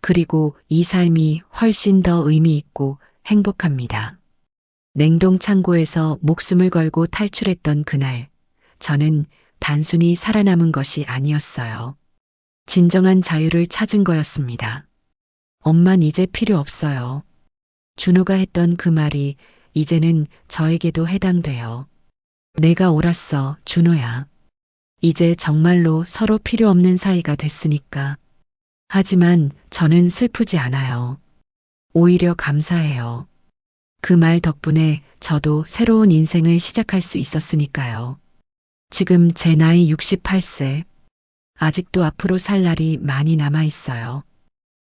그리고 이 삶이 훨씬 더 의미 있고 행복합니다. 냉동 창고에서 목숨을 걸고 탈출했던 그날, 저는 단순히 살아남은 것이 아니었어요. 진정한 자유를 찾은 거였습니다. 엄만 이제 필요 없어요. 준호가 했던 그 말이 이제는 저에게도 해당돼요. 내가 옳았어, 준호야. 이제 정말로 서로 필요 없는 사이가 됐으니까. 하지만 저는 슬프지 않아요. 오히려 감사해요. 그 말 덕분에 저도 새로운 인생을 시작할 수 있었으니까요. 지금 제 나이 68세. 아직도 앞으로 살 날이 많이 남아 있어요.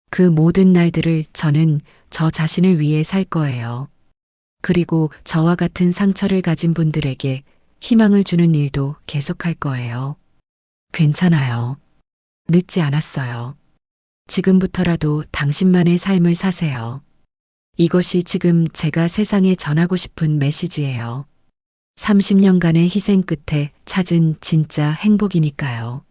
그 모든 날들을 저는 저 자신을 위해 살 거예요. 그리고 저와 같은 상처를 가진 분들에게 희망을 주는 일도 계속할 거예요. 괜찮아요. 늦지 않았어요. 지금부터라도 당신만의 삶을 사세요. 이것이 지금 제가 세상에 전하고 싶은 메시지예요. 30년간의 희생 끝에 찾은 진짜 행복이니까요.